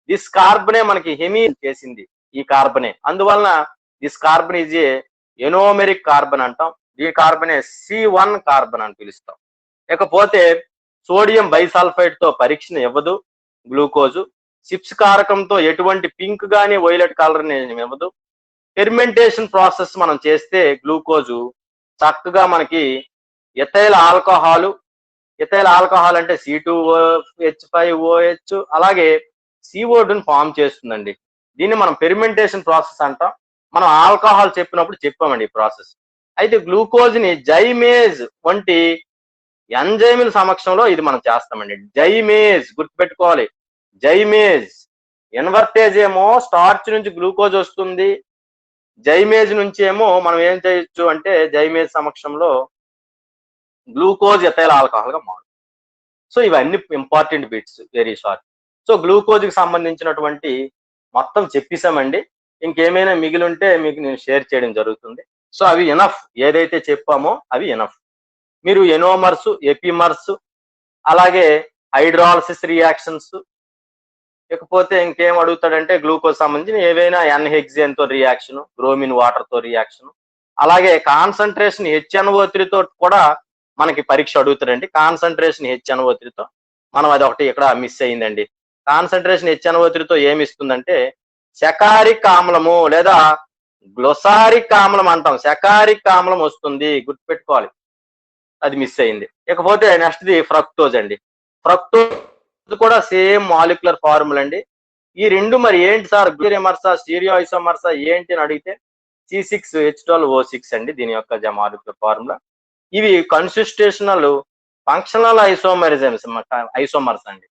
దిస్ కార్బనే మనకి హెమీ చేసింది, ఈ కార్బనే. అందువలన this carbon is anomeric carbon అంటాం. ఈ కార్బనే C1 కార్బన్ అని పిలుస్తాం. ఇకపోతే సోడియం బైసల్ఫైడ్ తో పరీక్షను ఇవ్వదు గ్లూకోజ్. చిప్స్ కారకంతో ఎటువంటి పింక్ గానీ వైలెట్ కలర్ ఇవ్వదు. ఫెర్మెంటేషన్ ప్రాసెస్ మనం చేస్తే గ్లూకోజ్ చక్కగా మనకి ఎథైల్ ఆల్కహాల్ అంటే C2H5OH అలాగే CO2ని ఫామ్ చేస్తుందండి. దీన్ని మనం ఫెర్మెంటేషన్ ప్రాసెస్ అంటాం. మనం ఆల్కహాల్ చెప్పినప్పుడు చెప్పామండి ఈ ప్రాసెస్. అయితే గ్లూకోజ్ ని జైమేజ్ వంటి ఎంజైముల సమక్షంలో ఇది మనం చేస్తామండి. జైమేజ్ గుర్తుపెట్టుకోవాలి. జైమేజ్ ఇన్వర్టేజ్ ఏమో స్టార్చ్ నుంచి గ్లూకోజ్ వస్తుంది, జైమేజ్ నుంచి ఏమో మనం ఏం చేయొచ్చు అంటే జైమేజ్ సమక్షంలో గ్లూకోజ్ ఎథైల్ ఆల్కహాల్ గా మారుతుంది. సో ఇవన్నీ important bits, very short. So glucose కి సంబంధించినటువంటి మొత్తం చెప్పేసామండి. ఇంకేమైనా మిగిలి ఉంటే మీకు నేను షేర్ చేయడం జరుగుతుంది. సో అవి ఎనఫ్, ఏదైతే చెప్పామో అవి ఎనఫ్. మీరు ఎనోమర్స్, ఎపిమర్స్, అలాగే హైడ్రాలసిస్ రియాక్షన్స్, ఇకపోతే ఇంకేం అడుగుతాడంటే గ్లూకోజ్ సంబంధించిన ఏవైనా ఎన్‌హెక్సేన్‌తో రియాక్షన్, బ్రోమిన్ వాటర్‌తో రియాక్షన్, అలాగే కాన్సంట్రేషన్ హెచ్ఎన్ఓ3తో కూడా మనకి పరీక్ష అడుగుతాడండి. కాన్సంట్రేషన్ హెచ్ఎన్ఓ3తో మనం అదొకటి ఇక్కడ మిస్ అయిందండి. కాన్సంట్రేషన్ హెచ్ఎన్ఓ3తో ఏమి ఇస్తుందంటే సెకారిక్ ఆమ్లము లేదా గ్లొసారిక్ ఆమ్లం అంటాం. సెకారిక్ ఆమ్లం వస్తుంది, గుర్తుపెట్టుకోవాలి. అది మిస్ అయింది. ఇకపోతే నెక్స్ట్‌ది ఫ్రక్టోజ్ అండి. ఫ్రక్టోజ్ కూడా సేమ్ మాలిక్యులర్ ఫార్ములా అండి. ఈ రెండు మరి ఏంటి సార్, గ్లూకోమర్సా, స్టీరియో ఐసోమర్సా ఏంటి అని అడిగితే C6H12O6 అండి దీని యొక్క మాలిక్యులర్ ఫార్ములా. ఇవి కన్సిస్టేషనల్ ఫంక్షనల్ ఐసోమర్స్ అండి.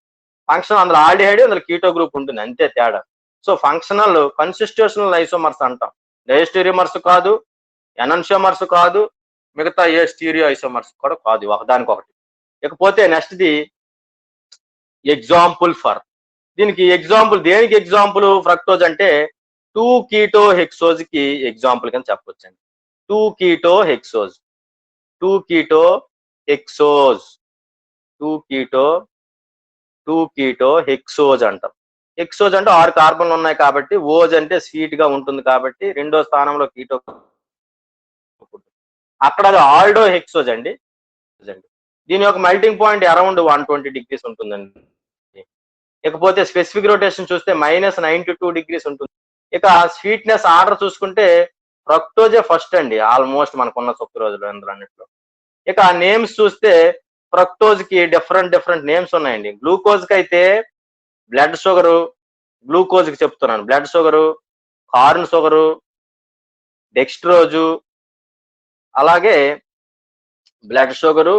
ఫంక్షన్ అందులో ఆల్డిహైడ్, అందులో కీటో గ్రూప్ ఉంటుంది, అంతే తేడా. సో ఫంక్షనల్ కన్సిస్టేషనల్ ఐసోమర్స్ అంటాం. డైస్టీరియోమర్స్ కాదు, ఎనన్షియోమర్స్ కాదు, మిగతా ఏ స్టీరియో ఐసోమర్స్ కూడా కాదు, ఒకదానికొకటి. ఇకపోతే నెక్స్ట్‌ది ఎగ్జాంపుల్ ఫర్, దీనికి ఎగ్జాంపుల్, దేనికి ఎగ్జాంపుల్ ఫ్రక్టోజ్ అంటే 2 కీటో హెక్సోజ్ కి ఎగ్జాంపుల్ కింద చెప్పొచ్చండి. 2 keto hexose, 2 keto hexose, 2 keto 2 keto hexose అంటాం. హెక్సోజ్ అంటే 6 కార్బన్లు ఉన్నాయి కాబట్టి, ఓజ్ అంటే స్వీట్ గా ఉంటుంది కాబట్టి రెండో స్థానంలో కీటో, అక్కడ అది ఆల్డో హెక్సోజ్ అండి. దీని యొక్క మెల్టింగ్ పాయింట్ అరౌండ్ 120 డిగ్రీస్ ఉంటుందండి. ఇకపోతే స్పెసిఫిక్ రొటేషన్ చూస్తే -92 డిగ్రీస్ ఉంటుంది. ఇక స్వీట్నెస్ ఆర్డర్ చూసుకుంటే ఫ్రక్టోజే ఫస్ట్ అండి, ఆల్మోస్ట్ మనకున్న సుక్రోజ్లో అన్నిట్లో. ఇక నేమ్స్ చూస్తే ఫ్రక్టోజ్ కి డిఫరెంట్ నేమ్స్ ఉన్నాయండి. గ్లూకోజ్ కి అయితే బ్లడ్ షుగరు, గ్లూకోజ్ కి చెప్తున్నాను, బ్లడ్ షుగరు, కార్న్ షుగరు, డెక్స్ట్రోజు, అలాగే blood sugar,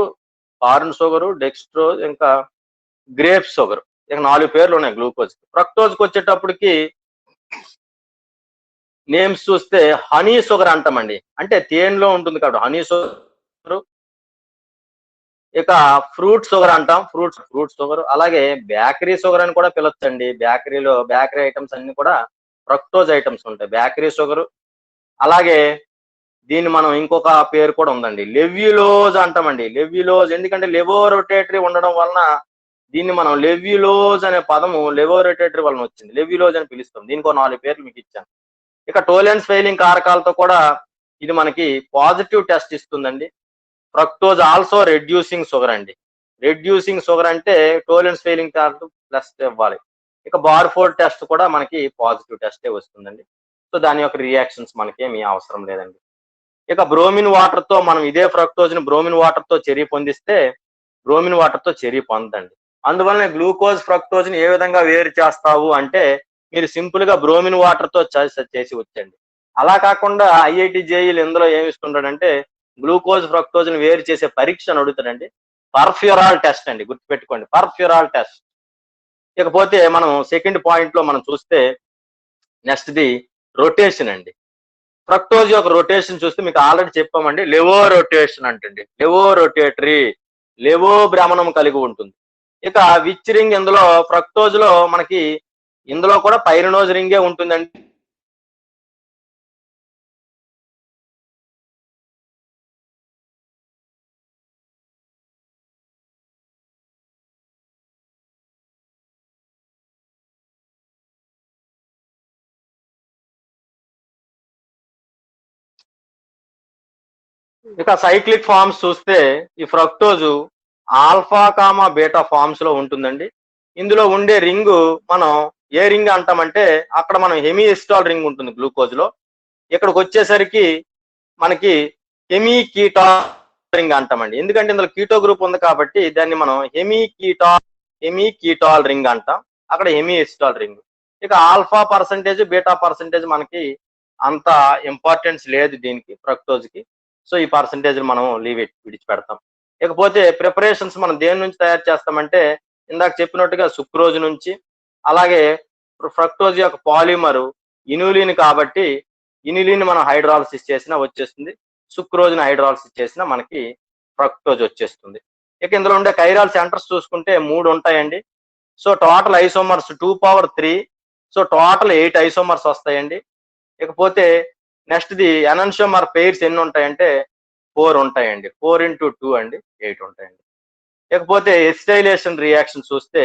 corn sugar, dextrose, ఇంకా గ్రేప్ షుగర్. ఇక 4 పేర్లు ఉన్నాయి గ్లూకోజ్. ఫ్రక్టోజ్ కి వచ్చేటప్పటికి నేమ్స్ చూస్తే హనీ షుగర్ అంటామండి, అంటే తేనెలో ఉంటుంది కాబట్టి హనీ షుగర్. ఇక ఫ్రూట్ షుగర్ అంటాం, ఫ్రూట్ షుగర్. అలాగే బేకరీ షుగర్ అని కూడా పిలవచ్చండి. బేకరీ ఐటమ్స్ అన్ని కూడా ఫ్రక్టోజ్ ఐటమ్స్ ఉంటాయి, బేకరీ షుగర్. అలాగే దీన్ని మనం ఇంకొక పేరు కూడా ఉందండి, లెవ్యులోజ్ అంటామండి. లెవ్యులోజ్ ఎందుకంటే లెవోరొటేటరీ ఉండడం వలన దీన్ని మనం లెవ్యులోజ్ అనే పదము లెవోరొటేటరీ వలన వచ్చింది, లెవ్యులోజ్ అని పిలుస్తాం. దీనికో 4 పేర్లు మీకు ఇచ్చాను. ఇక టోలెన్స్ ఫెయిలింగ్ కారకాలతో కూడా ఇది మనకి పాజిటివ్ టెస్ట్ ఇస్తుందండి. ఫ్రక్టోజ్ ఆల్సో రెడ్యూసింగ్ షుగర్ అండి. రెడ్యూసింగ్ షుగర్ అంటే టోలెన్స్ ఫెయిలింగ్ కారకం ప్లస్ ఇవ్వాలి. ఇక బార్ఫోర్డ్ టెస్ట్ కూడా మనకి పాజిటివ్ టెస్టే వస్తుందండి. సో దాని యొక్క రియాక్షన్స్ మనకేమీ అవసరం లేదండి. ఇక బ్రోమిన్ వాటర్ తో మనం ఇదే ఫ్రక్టోజ్ ని బ్రోమిన్ వాటర్ తో చర్య పొందిస్తే బ్రోమిన్ వాటర్ తో చర్య పొందండి. అందువల్ల గ్లూకోజ్ ఫ్రక్టోజ్ ని ఏ విధంగా వేరు చేస్తావు అంటే మీరు సింపుల్ గా బ్రోమిన్ వాటర్ తో చేసి వచ్చండి. అలా కాకుండా ఐఐటి జేఈలు ఇందులో ఏమి ఇస్తుంటాడంటే గ్లూకోజ్ ఫ్రక్టోజ్ ని వేరు చేసే పరీక్షను అడుగుతాడండి. పర్ఫ్యూరాల్ టెస్ట్ అండి, గుర్తుపెట్టుకోండి, పర్ఫ్యూరాల్ టెస్ట్. ఇకపోతే మనం సెకండ్ పాయింట్ లో మనం చూస్తే నెక్స్ట్ ది రొటేషన్ అండి. ఫ్రక్టోజ్ యొక్క రొటేషన్ చూస్తే మీకు ఆల్రెడీ చెప్పామండి, లెవో రొటేషన్ అంటండి, లెవో రొటేటరీ, లెవో భ్రమణం కలిగి ఉంటుంది. ఇక విచ్ రింగ్ ఇందులో ఫ్రక్టోజ్ లో మనకి ఇందులో కూడా పైరినోజ్ రింగే ఉంటుందండి. ఇక సైక్లిక్ ఫార్మ్స్ చూస్తే ఈ fructose alpha comma beta forms లో ఉంటుందండి. ఇందులో ఉండే రింగు మనం ఏ రింగ్ అంటామంటే అక్కడ మనం హెమిఎస్టాల్ రింగ్ ఉంటుంది గ్లూకోజ్ లో. ఇక్కడికి వచ్చేసరికి మనకి హెమికీటాల్ రింగ్ అంటామండి, ఎందుకంటే ఇందులో కీటో గ్రూప్ ఉంది కాబట్టి దాన్ని మనం హెమికీటాల్ రింగ్ అంటాం, అక్కడ హెమిఎస్టాల్ రింగ్. ఇక ఆల్ఫా పర్సంటేజ్ బీటా పర్సంటేజ్ మనకి అంత ఇంపార్టెన్స్ లేదు దీనికి ఫ్రక్టోజ్ కి. సో ఈ పర్సంటేజ్ మనం విడిచిపెడతాం. ఇకపోతే ప్రిపరేషన్స్ మనం దేని నుంచి తయారు చేస్తామంటే ఇందాక చెప్పినట్టుగా సుక్రోజ్ నుంచి, అలాగే ఫ్రక్టోజ్ యొక్క పాలిమర్ ఇనులిన్ కాబట్టి ఇనులిన్ మనం హైడ్రాలసిస్ చేసినా వచ్చేస్తుంది, సుక్రోజ్ని హైడ్రాలసిస్ చేసినా మనకి ఫ్రక్టోజ్ వచ్చేస్తుంది. ఇక ఇందులో ఉండే కైరాల్ సెంటర్స్ చూసుకుంటే 3 ఉంటాయండి. So total isomers 2 power 3, so total 8 isomers వస్తాయండి. ఇకపోతే నెక్స్ట్ ది ఎనన్షియోమర్ పెయిర్స్ ఎన్ని ఉంటాయంటే 4 ఉంటాయండి. 4 ఇంటూ 2 అండి 8 ఉంటాయండి. ఇకపోతే ఎసిటైలేషన్ రియాక్షన్ చూస్తే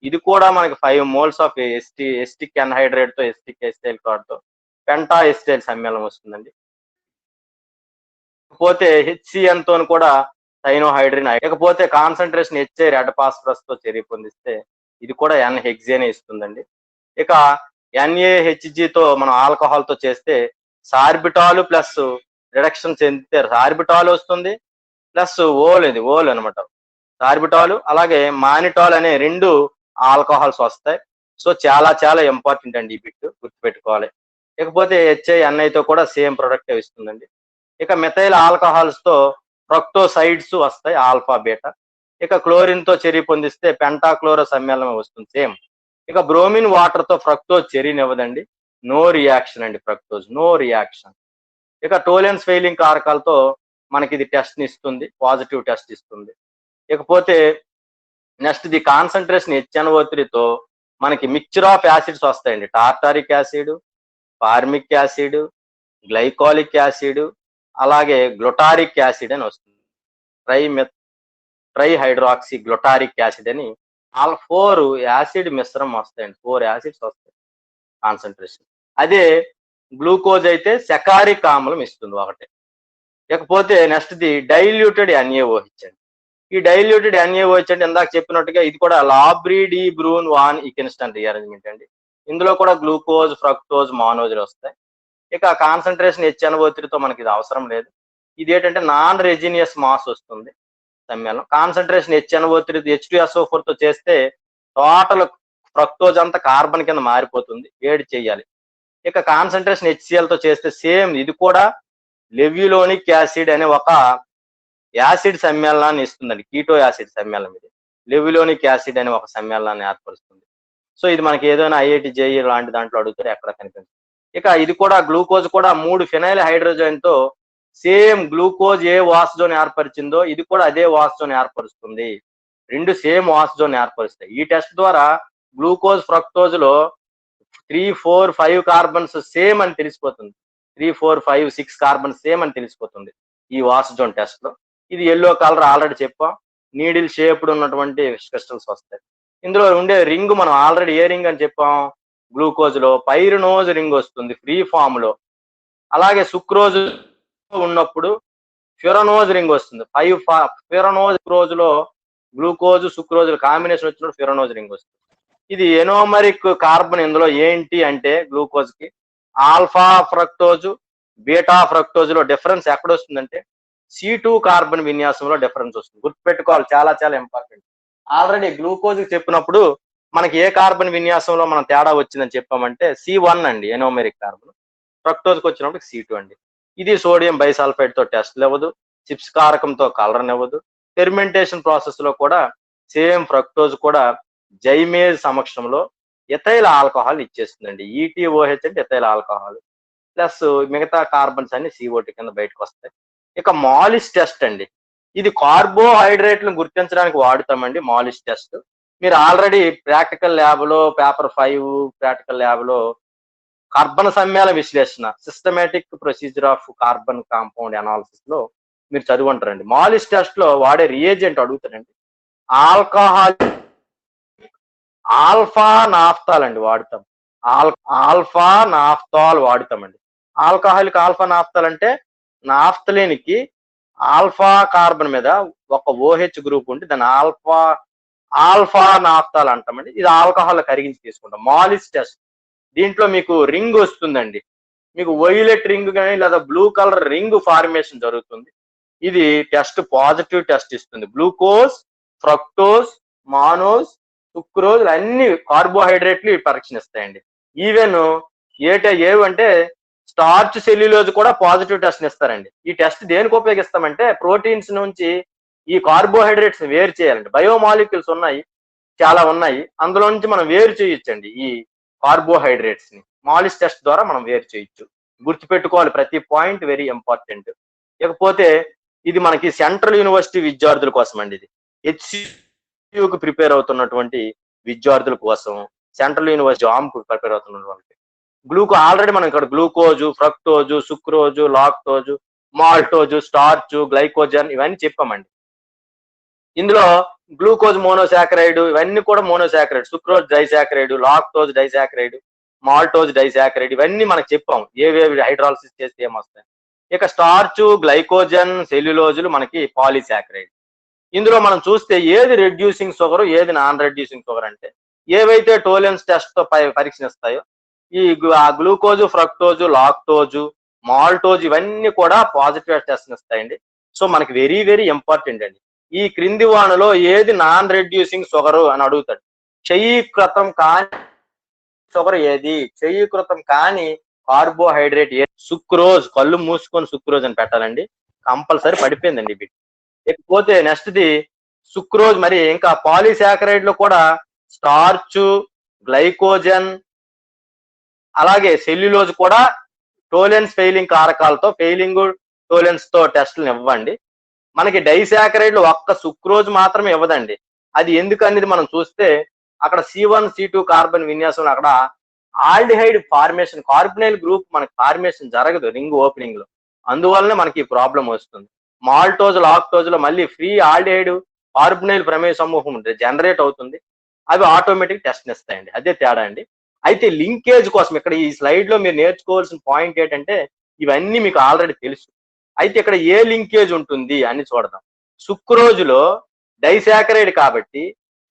ఇది కూడా మనకి 5 మోల్స్ ఆఫ్ ఎసిటిక్ ఎన్హైడ్రేట్ తో ఎసిటిక్ ఎసిటైల్ తో పెంటా ఎసిటైల్ సమ్మేళనం వస్తుందండి. ఇకపోతే హెచ్సిఎన్ తోని కూడా సైనోహైడ్రిన్. ఇకపోతే కాన్సంట్రేషన్ హెచ్ఐ రెడ్ ఫాస్ఫరస్ తో చర్య పొందిస్తే ఇది కూడా ఎన్ హెక్సేనే ఇస్తుందండి. ఇక ఎన్ఏహెచ్జి తో మనం ఆల్కహాల్ తో చేస్తే సార్బిటాల్ ప్లస్ రిడక్షన్ చెందితే సార్బిటాల్ వస్తుంది ప్లస్ ఓల్ అనమాట. సార్బిటాల్ అలాగే మానిటాల్ అనే 2 ఆల్కహాల్స్ వస్తాయి. సో చాలా చాలా ఇంపార్టెంట్ అండి ఈ బిట్ గుర్తుపెట్టుకోవాలి. ఇకపోతే హెచ్ఐఎన్ఐ తో కూడా సేమ్ ప్రొడక్ట్ ఇస్తుందండి. ఇక మిథైల్ ఆల్కహాల్స్ తో ఫ్రక్టోసైడ్స్ వస్తాయి ఆల్ఫా బీటా. ఇక క్లోరిన్ తో చర్య పొందిస్తే పెంటాక్లోరో సమ్మేళనం వస్తుంది సేమ్. ఇక బ్రోమిన్ వాటర్ తో ఫ్రక్టోజ్ చర్యనివ్వదండి. నో రియాక్షన్ అండి ఫ్రక్టోజ్ నో రియాక్షన్. ఇక టోలెన్స్ ఫెయిలింగ్ కారకాలతో మనకి ఇది టెస్ట్ ని ఇస్తుంది, పాజిటివ్ టెస్ట్ ఇస్తుంది. ఇకపోతే నెక్స్ట్ ది కాన్సన్ట్రేషన్ హెచ్ఎన్ఓ3తో మనకి మిక్చర్ ఆఫ్ యాసిడ్స్ వస్తాయండి. Tartaric acid, formic acid, glycolic acid, అలాగే గ్లూటారిక్ యాసిడ్ అని వస్తుంది. ట్రైహైడ్రాక్సీ గ్లూటారిక్ యాసిడ్ అని 4 యాసిడ్ మిశ్రమం వస్తాయండి. 4 యాసిడ్స్ వస్తాయి కాన్సన్ట్రేషన్. అదే గ్లూకోజ్ అయితే సెకారిక్ ఆమ్లం ఇస్తుంది ఒకటి. ఇకపోతే నెక్స్ట్ ది డైల్యూటెడ్ ఎన్ఏఓహెచ్ అండి. ఈ డైల్యూటెడ్ ఎన్ఏఓహెచ్ అంటే ఇందాక చెప్పినట్టుగా ఇది కూడా లాబ్రీ డి బ్రూన్ వాన్ ఈకెన్స్టన్ రీఅరేంజ్మెంట్ అండి. ఇందులో కూడా గ్లూకోజ్, ఫ్రక్టోజ్, మానోజులు వస్తాయి. ఇక కాన్సన్ట్రేషన్ హెచ్ఎన్ఓ3తో మనకి ఇది అవసరం లేదు. ఇది ఏంటంటే నాన్ రెజినియస్ మాస్ వస్తుంది సమ్మేళనం. కాన్సన్ట్రేషన్ హెచ్ఎన్ఓ3 H2SO4 తో చేస్తే టోటల్ ఫ్రక్టోజ్ అంతా కార్బన్ కింద మారిపోతుంది, వేడి చేయాలి. ఇక కాన్సన్ట్రేషన్ హెచ్సిఎల్ తో చేస్తే సేమ్ ఇది కూడా లెవ్యులోనిక్ యాసిడ్ అనే ఒక యాసిడ్ సమ్మేళనాన్ని ఇస్తుందండి. కీటో యాసిడ్ సమ్మేళనం ఇది. లెవ్యులోనిక్ యాసిడ్ అనే ఒక సమ్మేళనాన్ని ఏర్పరుస్తుంది. సో ఇది మనకి ఏదైనా ఐఐటి జేఈ లాంటి దాంట్లో అడుగుతారు, ఎక్కడ కనిపించదు. ఇక ఇది కూడా గ్లూకోజ్ కూడా 3 ఫినైల్ హైడ్రోజన్ తో సేమ్ గ్లూకోజ్ ఏ వాస్ జోన్ ఏర్పరిచిందో ఇది కూడా అదే వాస్ జోన్ ఏర్పరుస్తుంది. 2 సేమ్ వాస్ జోన్ ఏర్పరుస్తాయి. ఈ టెస్ట్ ద్వారా గ్లూకోజ్, ఫ్రక్టోజ్ లో 3, 4, 5 కార్బన్స్ సేమ్ అని తెలిసిపోతుంది. 3, 4, 5, 6 కార్బన్స్ సేమ్ అని తెలిసిపోతుంది ఈ వాస్ జోన్ టెస్ట్ లో. ఇది ఎల్లో కలర్ ఆల్రెడీ చెప్పాం. నీడిల్ షేప్డ్ ఉన్నటువంటి క్రిస్టల్స్ వస్తాయి. ఇందులో ఉండే రింగ్ మనం ఆల్రెడీ ఏ రింగ్ అని చెప్పాం, గ్లూకోజ్ లో పైరనోజ్ రింగ్ వస్తుంది ఫ్రీ ఫామ్ లో. అలాగే సుక్రోజ్ ఉన్నప్పుడు ఫ్యూరనోజ్ రింగ్ వస్తుంది. ఫ్యూరనోజ్ రోజులో గ్లూకోజ్, సుక్రోజ్ కాంబినేషన్ వచ్చినప్పుడు ఫ్యూరనోజ్ రింగ్ వస్తుంది. ఇది ఎనోమరిక్ కార్బన్ ఇందులో ఏంటి అంటే గ్లూకోజ్ కి ఆల్ఫా ఫ్రక్టోజ్, బీటా ఫ్రక్టోజ్ లో డిఫరెన్స్ ఎక్కడ వస్తుందంటే C2 కార్బన్ విన్యాసంలో డిఫరెన్స్ వస్తుంది. గుర్తుపెట్టుకోవాలి, చాలా చాలా ఇంపార్టెంట్. ఆల్రెడీ గ్లూకోజ్ చెప్పినప్పుడు మనకి ఏ కార్బన్ విన్యాసంలో మనం తేడా వచ్చిందని చెప్పామంటే C1 అండి ఎనోమెరిక్ కార్బన్. ఫ్రక్టోజ్కి వచ్చినప్పుడు C2 అండి. ఇది సోడియం బైసల్ఫైడ్ తో టెస్ట్ ఇవ్వదు, చిప్స్ కారకంతో కలర్ ఇవ్వదు. ఫెర్మెంటేషన్ ప్రాసెస్ లో కూడా సేమ్ ఫ్రక్టోజ్ కూడా జైమేజ్ సమక్షంలో ఎథైల్ ఆల్కహాల్ ఇచ్చేస్తుందండి. ఈటీఓహెచ్ అంటే ఎథైల్ ఆల్కహాల్ ప్లస్ మిగతా కార్బన్స్ అన్ని CO2 కింద బయటకు వస్తాయి. ఇక మాలిస్ టెస్ట్ అండి. ఇది కార్బోహైడ్రేట్లను గుర్తించడానికి వాడుతామండి మాలిస్ టెస్ట్. మీరు ఆల్రెడీ ప్రాక్టికల్ ల్యాబ్ లో పేపర్ 5 ప్రాక్టికల్ ల్యాబ్ లో కార్బన్ సమ్మేళన విశ్లేషణ systematic procedure of carbon compound analysis లో మీరు చదివి ఉంటారండి. మాలిస్ టెస్ట్ లో వాడే రియేజెంట్ అడుగుతారండి. ఆల్కహాల్ ఆల్ఫా నాఫ్తాల్ అండి వాడతాం. ఆల్ఫా నాఫ్తాల్ వాడతామండి. ఆల్కహాలిక్ ఆల్ఫా నాఫ్తాల్ అంటే నాఫ్తలేనికి ఆల్ఫా కార్బన్ మీద ఒక OH గ్రూప్ ఉంటే దాన్ని ఆల్ఫా నాఫ్తాల్ అంటామండి. ఇది ఆల్కహాల్ కరిగించి తీసుకుంటాం. మాలిస్ టెస్ట్ దీంట్లో మీకు రింగ్ వస్తుందండి. మీకు వైలెట్ రింగ్ కానీ లేదా బ్లూ కలర్ రింగ్ ఫార్మేషన్ జరుగుతుంది. ఇది టెస్ట్ పాజిటివ్ టెస్ట్ ఇస్తుంది. గ్లూకోజ్, ఫ్రక్టోజ్, మానోజ్, సుక్రోజ్ అన్ని కార్బోహైడ్రేట్లు పరీక్షనిస్తాయండి. ఈవెన్ ఏవంటే స్టార్చ్, సెల్యులోజ్ కూడా పాజిటివ్ టెస్ట్ ఇస్తారండి. ఈ టెస్ట్ దేనికి ఉపయోగిస్తామంటే ప్రోటీన్స్ నుంచి ఈ కార్బోహైడ్రేట్స్ వేరు చేయాలండి. బయోమాలిక్యూల్స్ ఉన్నాయి, చాలా ఉన్నాయి, అందులో నుంచి మనం వేరు చేయొచ్చండి ఈ కార్బోహైడ్రేట్స్ ని. మాలిస్ టెస్ట్ ద్వారా మనం వేరు చేయొచ్చు. గుర్తుపెట్టుకోవాలి, ప్రతి పాయింట్ వెరీ ఇంపార్టెంట్. ఇకపోతే ఇది మనకి సెంట్రల్ యూనివర్సిటీ విద్యార్థుల కోసం అండి. ఇది HCUకి ప్రిపేర్ అవుతున్నటువంటి విద్యార్థుల కోసం, సెంట్రల్ యూనివర్సిటీ జామ్ కు ప్రిపేర్ అవుతున్న వాళ్ళకి ఆల్రెడీ మనం ఇక్కడ glucose, fructose, sucrose, lactose, maltose, starch, glycogen ఇవన్నీ చెప్పామండి. ఇందులో గ్లూకోజ్ మోనోసాకరైడ్ ఇవన్నీ కూడా monosaccharide, sucrose disaccharide, lactose disaccharide, maltose disaccharide ఇవన్నీ మనకు చెప్పాం ఏవేవి హైడ్రాలసిస్ చేస్తే ఏమొస్తాయి. ఇక స్టార్చ్, గ్లైకోజన్, సెల్యులోజులు మనకి పాలీసాకరైడ్. ఇందులో మనం చూస్తే ఏది రెడ్యూసింగ్ షుగర్, ఏది నాన్ రెడ్యూసింగ్ షుగర్ అంటే ఏవైతే టోలెన్స్ టెస్ట్ తో పరీక్షిస్తాయో ఈ గ్లూకోజు, ఫ్రక్టోజు, లాక్టోజు, మాల్టోజ్ ఇవన్నీ కూడా పాజిటివ్ టెస్ట్ ఇస్తాయండి. సో మనకి వెరీ వెరీ ఇంపార్టెంట్ అండి. ఈ క్రింది వానలో ఏది నాన్ రెడ్యూసింగ్ షుగర్ అని అడుగుతాడు. క్షయీకృతం కాని షుగర్ ఏది, క్షయీకృతం కాని కార్బోహైడ్రేట్ ఏది? సుక్రోజ్. కళ్ళు మూసుకొని సుక్రోజ్ అని పెట్టాలండి, కంపల్సరీ పడిపోయిందండి బిట్. ఇకపోతే నెక్స్ట్ ది సుక్రోజ్. మరి ఇంకా పాలీసాకరైడ్ లో కూడా స్టార్చ్, గ్లైకోజన్ అలాగే సెల్యులోజ్ కూడా టోలెన్స్ ఫెయిలింగ్ కారకాలతో టోలెన్స్ తో టెస్టులు ఇవ్వండి. మనకి డైసాకరైడ్ లో ఒక్క సుక్రోజ్ మాత్రమే ఇవ్వదండి. అది ఎందుకనేది మనం చూస్తే అక్కడ C1, C2 కార్బన్ విన్యాసం అక్కడ ఆల్డిహైడ్ ఫార్మేషన్, కార్బనైల్ గ్రూప్ మనకి ఫార్మేషన్ జరగదు రింగ్ ఓపెనింగ్ లో. అందువల్లనే మనకి ఈ ప్రాబ్లం వస్తుంది. మాల్టోజ్, లాక్టోజ్ లో మళ్ళీ ఫ్రీ ఆల్డిహైడ్ కార్బనైల్ ప్రమేయ సమూహం జనరేట్ అవుతుంది. అవి ఆటోమేటిక్ టెస్ట్ ఇస్తాయండి. అదే తేడా అండి. అయితే లింకేజ్ కోసం ఇక్కడ ఈ స్లైడ్ లో మీరు నేర్చుకోవాల్సిన పాయింట్ ఏంటంటే ఇవన్నీ మీకు ఆల్రెడీ తెలుసు. అయితే ఇక్కడ ఏ లింకేజ్ ఉంటుంది అని చూడదాం. సుక్రోజులో డైసాకరైడ్ కాబట్టి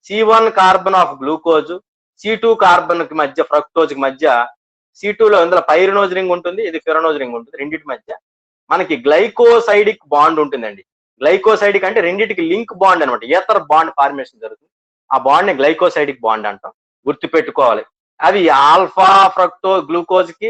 C1 carbon of glucose, C2 carbon కి మధ్య ఫ్రక్టోజ్ కి మధ్య C2 లో ఇందులో పైరినోజ్ రింగ్ ఉంటుంది, ఇది ఫిరనోజ్ రింగ్ ఉంటుంది. రెండింటి మధ్య మనకి గ్లైకోసైడిక్ బాండ్ ఉంటుందండి. గ్లైకోసైడిక్ అంటే రెండింటికి లింక్ బాండ్ అనమాట, ఏతర్ బాండ్ ఫార్మేషన్ జరుగుతుంది. ఆ బాండ్ ని గ్లైకోసైడిక్ బాండ్ అంటాం, గుర్తుపెట్టుకోవాలి. అవి ఆల్ఫా గ్లూకోజ్ కి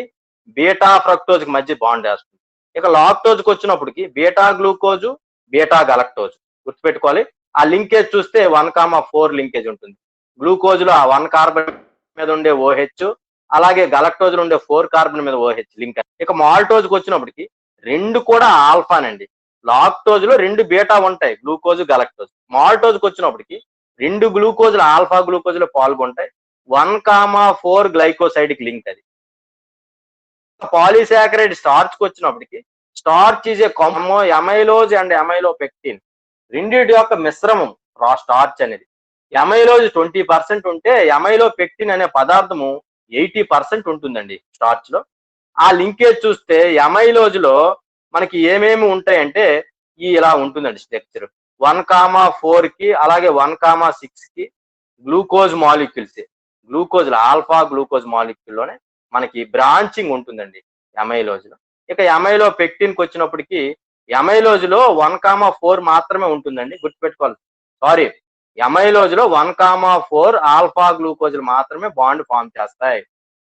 బీటా ఫ్రక్టోజ్ కి మధ్య బాండ్ వేస్తుంది. ఇక లాక్టోజ్ కి వచ్చినప్పటికి బీటా గ్లూకోజ్, బీటా గలక్టోజ్ గుర్తుపెట్టుకోవాలి. ఆ లింకేజ్ చూస్తే 1,4 లింకేజ్ ఉంటుంది. గ్లూకోజ్ లో ఆ 1 కార్బన్ మీద ఉండే OH, అలాగే గలక్టోజ్ లో ఉండే 4 కార్బన్ మీద OH లింక్. ఇక మాల్టోజ్ కి వచ్చినప్పటికి రెండు కూడా ఆల్ఫానండి. లాక్టోజ్ లో 2 బీటా ఉంటాయి, గ్లూకోజ్, గలక్టోజ్. మాల్టోజ్ కి వచ్చినప్పటికి 2 గ్లూకోజ్లు ఆల్ఫా గ్లూకోజ్ లో పాల్గొంటాయి. 1,4 గ్లైకోసైడిక్ లింక్ అది. పాలీసాకరైడ్ స్టార్చ్ కి వచ్చినప్పటికి స్టార్చ్ ఈజ్ ఏ ఎమైలోజ్ అండ్ ఎమైలోపెక్టిన్ రెండింటి యొక్క మిశ్రమం స్టార్చ్ అనేది. ఎమైలోజ్ 20% ఉంటే ఎమైలోపెక్టిన్ అనే పదార్థము 80% ఉంటుందండి స్టార్చ్ లో. ఆ లింకేజ్ చూస్తే ఎమైలోజ్ లో మనకి ఏమేమి ఉంటాయంటే ఇలా ఉంటుందండి స్ట్రక్చర్. 1,4 కి అలాగే 1,6 కి glucose molecules, glucose alpha glucose molecule లోనే మనకి బ్రాంచింగ్ ఉంటుందండి ఎమైలోజ్ లో. ఇక ఎమైలో పెక్టిన్ కి వచ్చినప్పటికి ఎమైలోజ్ లో 1,4 మాత్రమే ఉంటుందండి, గుర్తుపెట్టుకోవాలి. సారీ, ఎమైలోజ్ లో 1,4 ఆల్ఫా గ్లూకోజ్లు మాత్రమే బాండ్ ఫామ్ చేస్తాయి.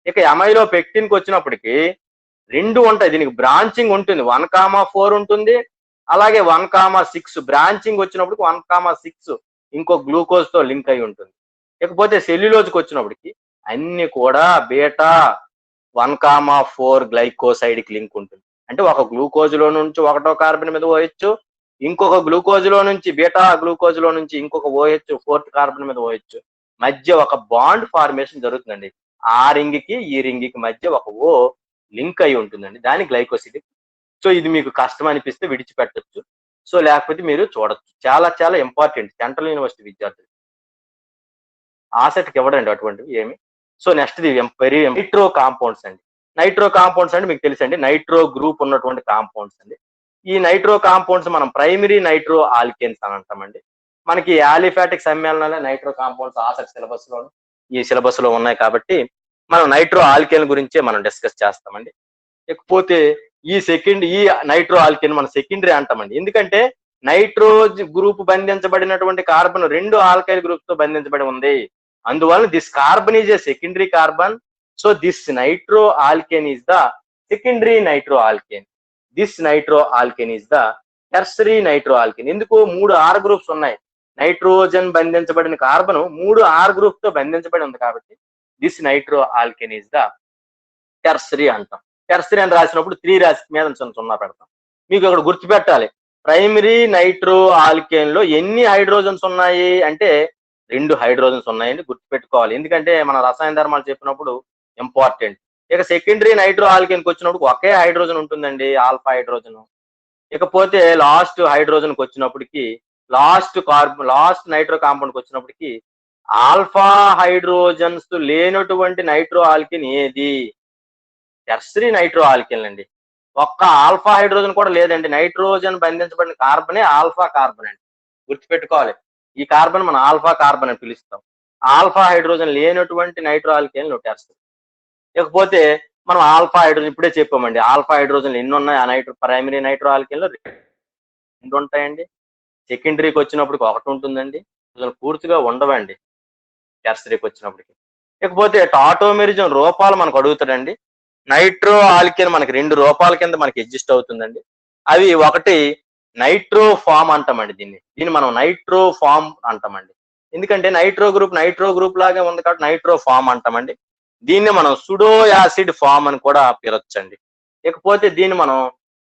ఇక ఎమైలో పెక్టిన్ కి వచ్చినప్పటికి 2 ఉంటాయి, దీనికి బ్రాంచింగ్ ఉంటుంది. 1,4 ఉంటుంది, అలాగే 1,6 బ్రాంచింగ్ వచ్చినప్పటికి 1,6 ఇంకో గ్లూకోజ్ తో లింక్ అయి ఉంటుంది. ఇకపోతే సెల్యులోజ్కి వచ్చినప్పటికి అన్ని కూడా బీటా 1,4 గ్లైకోసైడిక్ లింక్ ఉంటుంది. అంటే ఒక గ్లూకోజ్ లో నుంచి 1వ కార్బన్ మీద OH, ఇంకొక గ్లూకోజ్ లో నుంచి బీటా గ్లూకోజ్ లో నుంచి ఇంకొక OH 4th కార్బన్ మీద OH మధ్య ఒక బాండ్ ఫార్మేషన్ జరుగుతుందండి. ఆ రింగ్ కి ఈ రింగ్ కి మధ్య ఒక O లింక్ అయి ఉంటుందండి, దాని గ్లైకోసిడిక్. సో ఇది మీకు కష్టం అనిపిస్తే విడిచిపెట్టచ్చు, సో లేకపోతే మీరు చూడొచ్చు. చాలా చాలా ఇంపార్టెంట్ సెంట్రల్ యూనివర్సిటీ విద్యార్థులు. ఆసక్తికి ఇవ్వడండి అటువంటివి ఏమి. So next very nitro compounds అండి. నైట్రో కాంపౌండ్స్ అంటే మీకు తెలుసండి, నైట్రో గ్రూప్ ఉన్నటువంటి కాంపౌండ్స్ అండి. ఈ నైట్రో కాంపౌండ్స్ మనం ప్రైమరీ నైట్రో ఆల్కేన్స్ అని అంటామండి. మనకి ఆలిఫాటిక్ సమ్మేళనాలే నైట్రో కాంపౌండ్స్ ఆసక్తి సిలబస్ లో ఈ సిలబస్ లో ఉన్నాయి కాబట్టి మనం నైట్రో ఆల్కేన్ గురించే మనం డిస్కస్ చేస్తామండి. ఇకపోతే ఈ నైట్రో ఆల్కేన్ మనం సెకండరీ అంటామండి. ఎందుకంటే నైట్రోజ్ గ్రూప్ బంధించబడినటువంటి కార్బన్ 2 ఆల్కైల్ గ్రూప్స్ తో బంధించబడి ఉంది. అందువల్ల this carbon is a secondary carbon. So this nitro alkane is the secondary nitro alkane. This nitro alkane is the tertiary nitro alkane. ఎందుకు 3 R గ్రూప్స్ ఉన్నాయి. Nitrogen బంధించబడిన carbon 3 R group తో బంధించబడి ఉంది కాబట్టి this nitro alkane is the tertiary అంటాం. Tertiary అని రాసినప్పుడు 3 రాసి మీద 0 పెడతాం. మీకు ఇక్కడ గుర్తుపెట్టాలి, ప్రైమరీ నైట్రో ఆల్కేన్ లో ఎన్ని హైడ్రోజన్స్ ఉన్నాయి అంటే 2 హైడ్రోజన్స్ ఉన్నాయండి, గుర్తుపెట్టుకోవాలి. ఎందుకంటే మన రసాయన ధర్మాలు చెప్పినప్పుడు ఇంపార్టెంట్. ఇక సెకండరీ నైట్రో ఆల్కేన్కి వచ్చినప్పుడు ఒకే హైడ్రోజన్ ఉంటుందండి, ఆల్ఫా హైడ్రోజన్. ఇకపోతే లాస్ట్ హైడ్రోజన్కి వచ్చినప్పటికి లాస్ట్ నైట్రో కాంపౌండ్కి వచ్చినప్పటికి ఆల్ఫా హైడ్రోజన్స్ లేనటువంటి నైట్రో ఆల్కిన్ ఏది? టెర్షరీ నైట్రో ఆల్కిన్ అండి. ఒక్క ఆల్ఫా హైడ్రోజన్ కూడా లేదండి. నైట్రోజన్ బంధించబడిన కార్బనే ఆల్ఫా కార్బన్ అండి. గుర్తుపెట్టుకోవాలి. ఈ కార్బన్ మనం ఆల్ఫా కార్బన్ అని పిలుస్తాం. ఆల్ఫా హైడ్రోజన్ లేనటువంటి నైట్రో ఆల్కేన్లు టెర్షరీ. ఇకపోతే మనం ఆల్ఫా హైడ్రోజన్ ఇప్పుడే చెప్పామండి. ఆల్ఫా హైడ్రోజన్ ఎన్ని ఉన్నాయి? ఆ ప్రైమరీ నైట్రో ఆల్కేన్లో 2 ఉంటాయండి. సెకండరీకి వచ్చినప్పటికి 1 ఉంటుందండి. అసలు పూర్తిగా ఉండవండి టెర్షరీకి వచ్చినప్పటికి. ఇకపోతే టాటోమెరిజం రూపాలు మనకు అడుగుతాడండి. నైట్రో ఆల్కేన్ మనకి 2 రూపాల కింద మనకి ఎగ్జిస్ట్ అవుతుందండి. అవి ఒకటి నైట్రో ఫామ్ అంటామండి దీన్ని. దీన్ని మనం నైట్రో ఫామ్ అంటామండి. ఎందుకంటే నైట్రో గ్రూప్ లాగే ఉంది కాబట్టి నైట్రో ఫామ్ అంటామండి. దీన్ని మనం సుడో యాసిడ్ ఫామ్ అని కూడా పిలవచ్చండి. ఇకపోతే దీన్ని మనం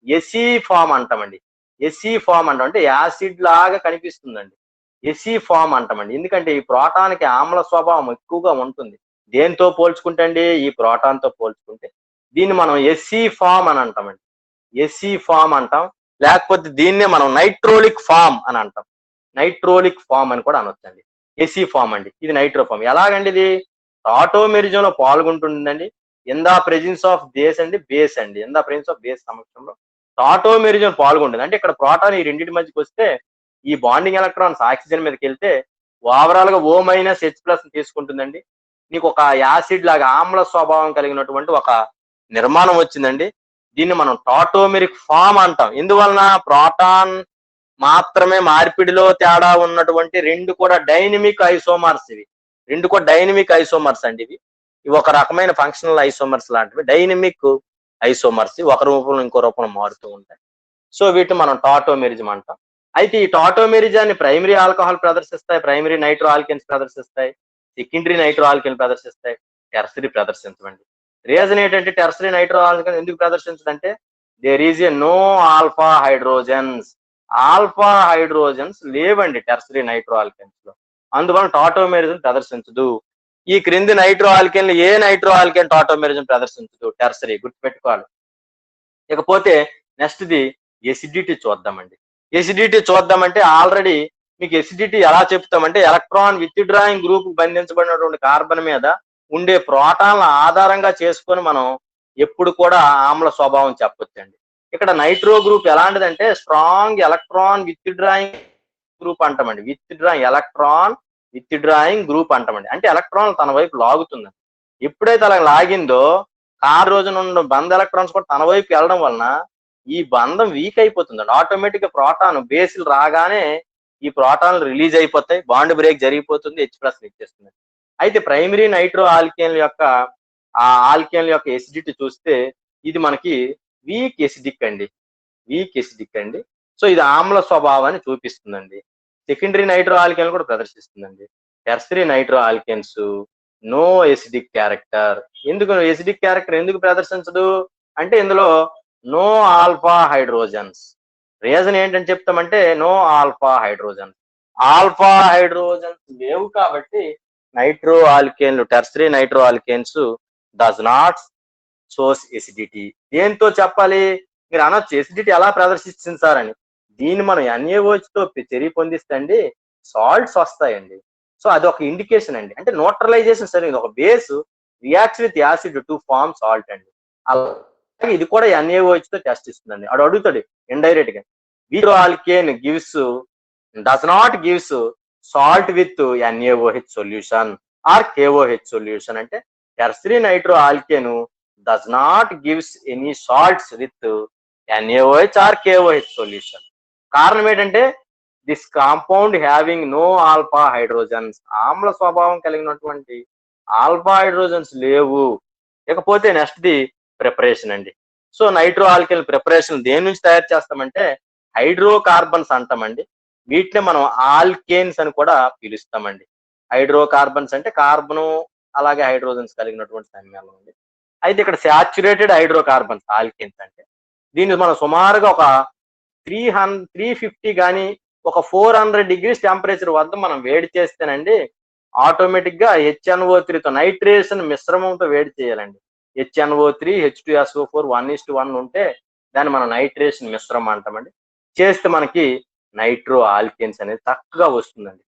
ఎసి ఫామ్ అంటామండి. ఎసి ఫామ్ అంటాం అంటే యాసిడ్ లాగా కనిపిస్తుందండి. ఎసి ఫామ్ అంటామండి. ఎందుకంటే ఈ ప్రోటాన్కి ఆమ్ల స్వభావం ఎక్కువగా ఉంటుంది. దేంతో పోల్చుకుంటే అండి? ఈ ప్రోటాన్తో పోల్చుకుంటే. దీన్ని మనం ఎసి ఫామ్ అని అంటామండి. ఎసి ఫామ్ అంటాం. లేకపోతే దీన్నే మనం నైట్రోలిక్ ఫామ్ అని అంటాం. నైట్రోలిక్ ఫామ్ అని కూడా అనొచ్చండి. ఎసి ఫామ్ అండి. ఇది నైట్రో ఫామ్. ఎలాగండి ఇది? టాటోమెరిజంలో పాల్గొంటుందండి. In the presence of base అండి, బేస్ అండి. In the presence of base సమక్షంలో టాటోమెరిజం పాల్గొంటుంది. అంటే ఇక్కడ ప్రోటాన్ ఈ రెండింటి మధ్యకి వస్తే ఈ బాండింగ్ ఎలక్ట్రాన్స్ ఆక్సిజన్ మీదకి వెళ్తే ఓవరాల్ గా O-H+ తీసుకుంటుందండి. నీకు ఒక యాసిడ్ లాగా ఆమ్ల స్వభావం కలిగినటువంటి ఒక నిర్మాణం వచ్చిందండి. దీన్ని మనం టాటోమెరిక్ ఫామ్ అంటాం. ఎందువలన? ప్రోటాన్ మాత్రమే మార్పిడిలో తేడా ఉన్నటువంటి 2 కూడా డైనమిక్ ఐసోమర్స్ ఇవి. 2 కూడా డైనమిక్ ఐసోమర్స్ అండి ఇవి. ఇవి ఒక రకమైన ఫంక్షనల్ ఐసోమర్స్ లాంటివి. డైనమిక్ ఐసోమర్స్ ఒక రూపంలో ఇంకో రూపంలో మారుతూ ఉంటాయి. సో వీటిని మనం టాటోమెరిజం అంటాం. అయితే ఈ టాటోమెరిజాన్ని ప్రైమరీ ఆల్కహాల్ ప్రదర్శిస్తాయి, ప్రైమరీ నైట్రో ఆల్కెన్స్ ప్రదర్శిస్తాయి, సెకండరీ నైట్రో ఆల్కెన్ ప్రదర్శిస్తాయి, టెర్షరీ ప్రదర్శించమండి. రీజన్ ఏంటంటే టెర్షరీ నైట్రో ఆల్కెన్ ఎందుకు ప్రదర్శించదంటే there is a no alpha hydrogens. Alpha hydrogens లేవండి టెర్షరీ నైట్రో ఆల్కెన్స్ లో. అందువలన టాటోమెరిజం ప్రదర్శించదు. ఈ క్రింది నైట్రో ఆల్కెన్ ఏ నైట్రో ఆల్కెన్ టాటోమెరిజం ప్రదర్శించదు? టెర్షరీ. గుర్తుపెట్టుకోవాలి. ఇకపోతే నెక్స్ట్ ది ఎసిడిటీ చూద్దామండి. ఎసిడిటీ చూద్దామంటే ఆల్రెడీ మీకు ఎసిడిటీ ఎలా చెప్తామంటే ఎలక్ట్రాన్ విత్డ్రాయింగ్ గ్రూప్ బంధించబడినటువంటి కార్బన్ మీద ఉండే ప్రోటాన్ల ఆధారంగా చేసుకొని మనం ఎప్పుడు కూడా ఆమ్ల స్వభావం చెప్పొచ్చండి. ఇక్కడ నైట్రో గ్రూప్ ఎలాంటిదంటే స్ట్రాంగ్ ఎలక్ట్రాన్ విత్డ్రాయింగ్ గ్రూప్ అంటామండి. విత్డ్రాయింగ్ గ్రూప్ అంటామండి. అంటే ఎలక్ట్రాన్ తన వైపు లాగుతుంది. ఎప్పుడైతే అలా లాగిందో రోజున ఉన్న బంధ ఎలక్ట్రాన్స్ కూడా తన వైపు వెళ్ళడం వలన ఈ బంధం వీక్ అయిపోతుందండి. ఆటోమేటిక్ గా ప్రోటాన్ బేసిల్ రాగానే ఈ ప్రోటాన్లు రిలీజ్ అయిపోతాయి, బాండ్ బ్రేక్ జరిగిపోతుంది, H+ ఇచ్చేస్తుంది. అయితే ప్రైమరీ నైట్రో ఆల్కేన్ల యొక్క ఎసిడిటీ చూస్తే ఇది మనకి వీక్ ఎసిడిక్ అండి. సో ఇది ఆమ్ల స్వభావాన్ని చూపిస్తుందండి. సెకండరీ నైట్రో ఆల్కేన్ కూడా ప్రదర్శిస్తుందండి. Tertiary nitro alkanes no acidic character. Acidic character ఎందుకు ప్రదర్శించదు అంటే ఇందులో నో ఆల్ఫా హైడ్రోజన్స్. రీజన్ ఏంటని చెప్తామంటే no alpha hydrogens. Alpha hydrogens లేవు కాబట్టి నైట్రో ఆల్కేన్లు tertiary nitro alkanes does not సోర్స్ ఎసిడిటీ. దేంతో చెప్పాలి? మీరు అనొచ్చు ఎసిడిటీ ఎలా ప్రదర్శిస్తుంది సార్ అని. దీన్ని మనం NaOH తో చర్య పొందిస్తే అండి సాల్ట్స్ వస్తాయండి. సో అది ఒక ఇండికేషన్ అండి. అంటే న్యూట్రలైజేషన్ జరిగింది. ఒక base reacts with acid to form salt అండి. అలాగే ఇది కూడా NaOH తో టెస్ట్ ఇస్తుందండి. అడు అడుగుతాడు ఇండైరెక్ట్ గా. Nitro alkane does not gives salt with NaOH solution or KOH solution. అంటే tertiary nitro alkane does not gives any salts with NaOH or KOH solution. కారణం ఏంటంటే this compound having no alpha hydrogens. ఆమ్ల స్వభావం కలిగినటువంటి alpha hydrogens లేవు. ఇకపోతే next the preparation అండి. So nitro alkane preparation దేని నుంచి తయారు చేస్తామంటే హైడ్రోకార్బన్స్ అంటామండి. వీటిని మనం ఆల్కేన్స్ అని కూడా పిలుస్తామండి. హైడ్రోకార్బన్స్ అంటే కార్బను అలాగే హైడ్రోజన్స్ కలిగినటువంటి సమ్మేళనం అండి. అయితే ఇక్కడ సాచురేటెడ్ హైడ్రోకార్బన్స్ ఆల్కేన్స్ అంటే దీన్ని మనం సుమారుగా ఒక 350 కానీ ఒక 400 degrees టెంపరేచర్ వద్ద మనం వేడి చేస్తేనండి ఆటోమేటిక్ గా HNO3తో నైట్రేషన్ మిశ్రమంతో వేడి చేయాలండి. HNO3 H2SO4 1:1 ఉంటే దాన్ని మనం నైట్రేషన్ మిశ్రమం అంటామండి. చేస్తే మనకి నైట్రో ఆల్కేన్స్ అనేది చక్కగా వస్తుందండి.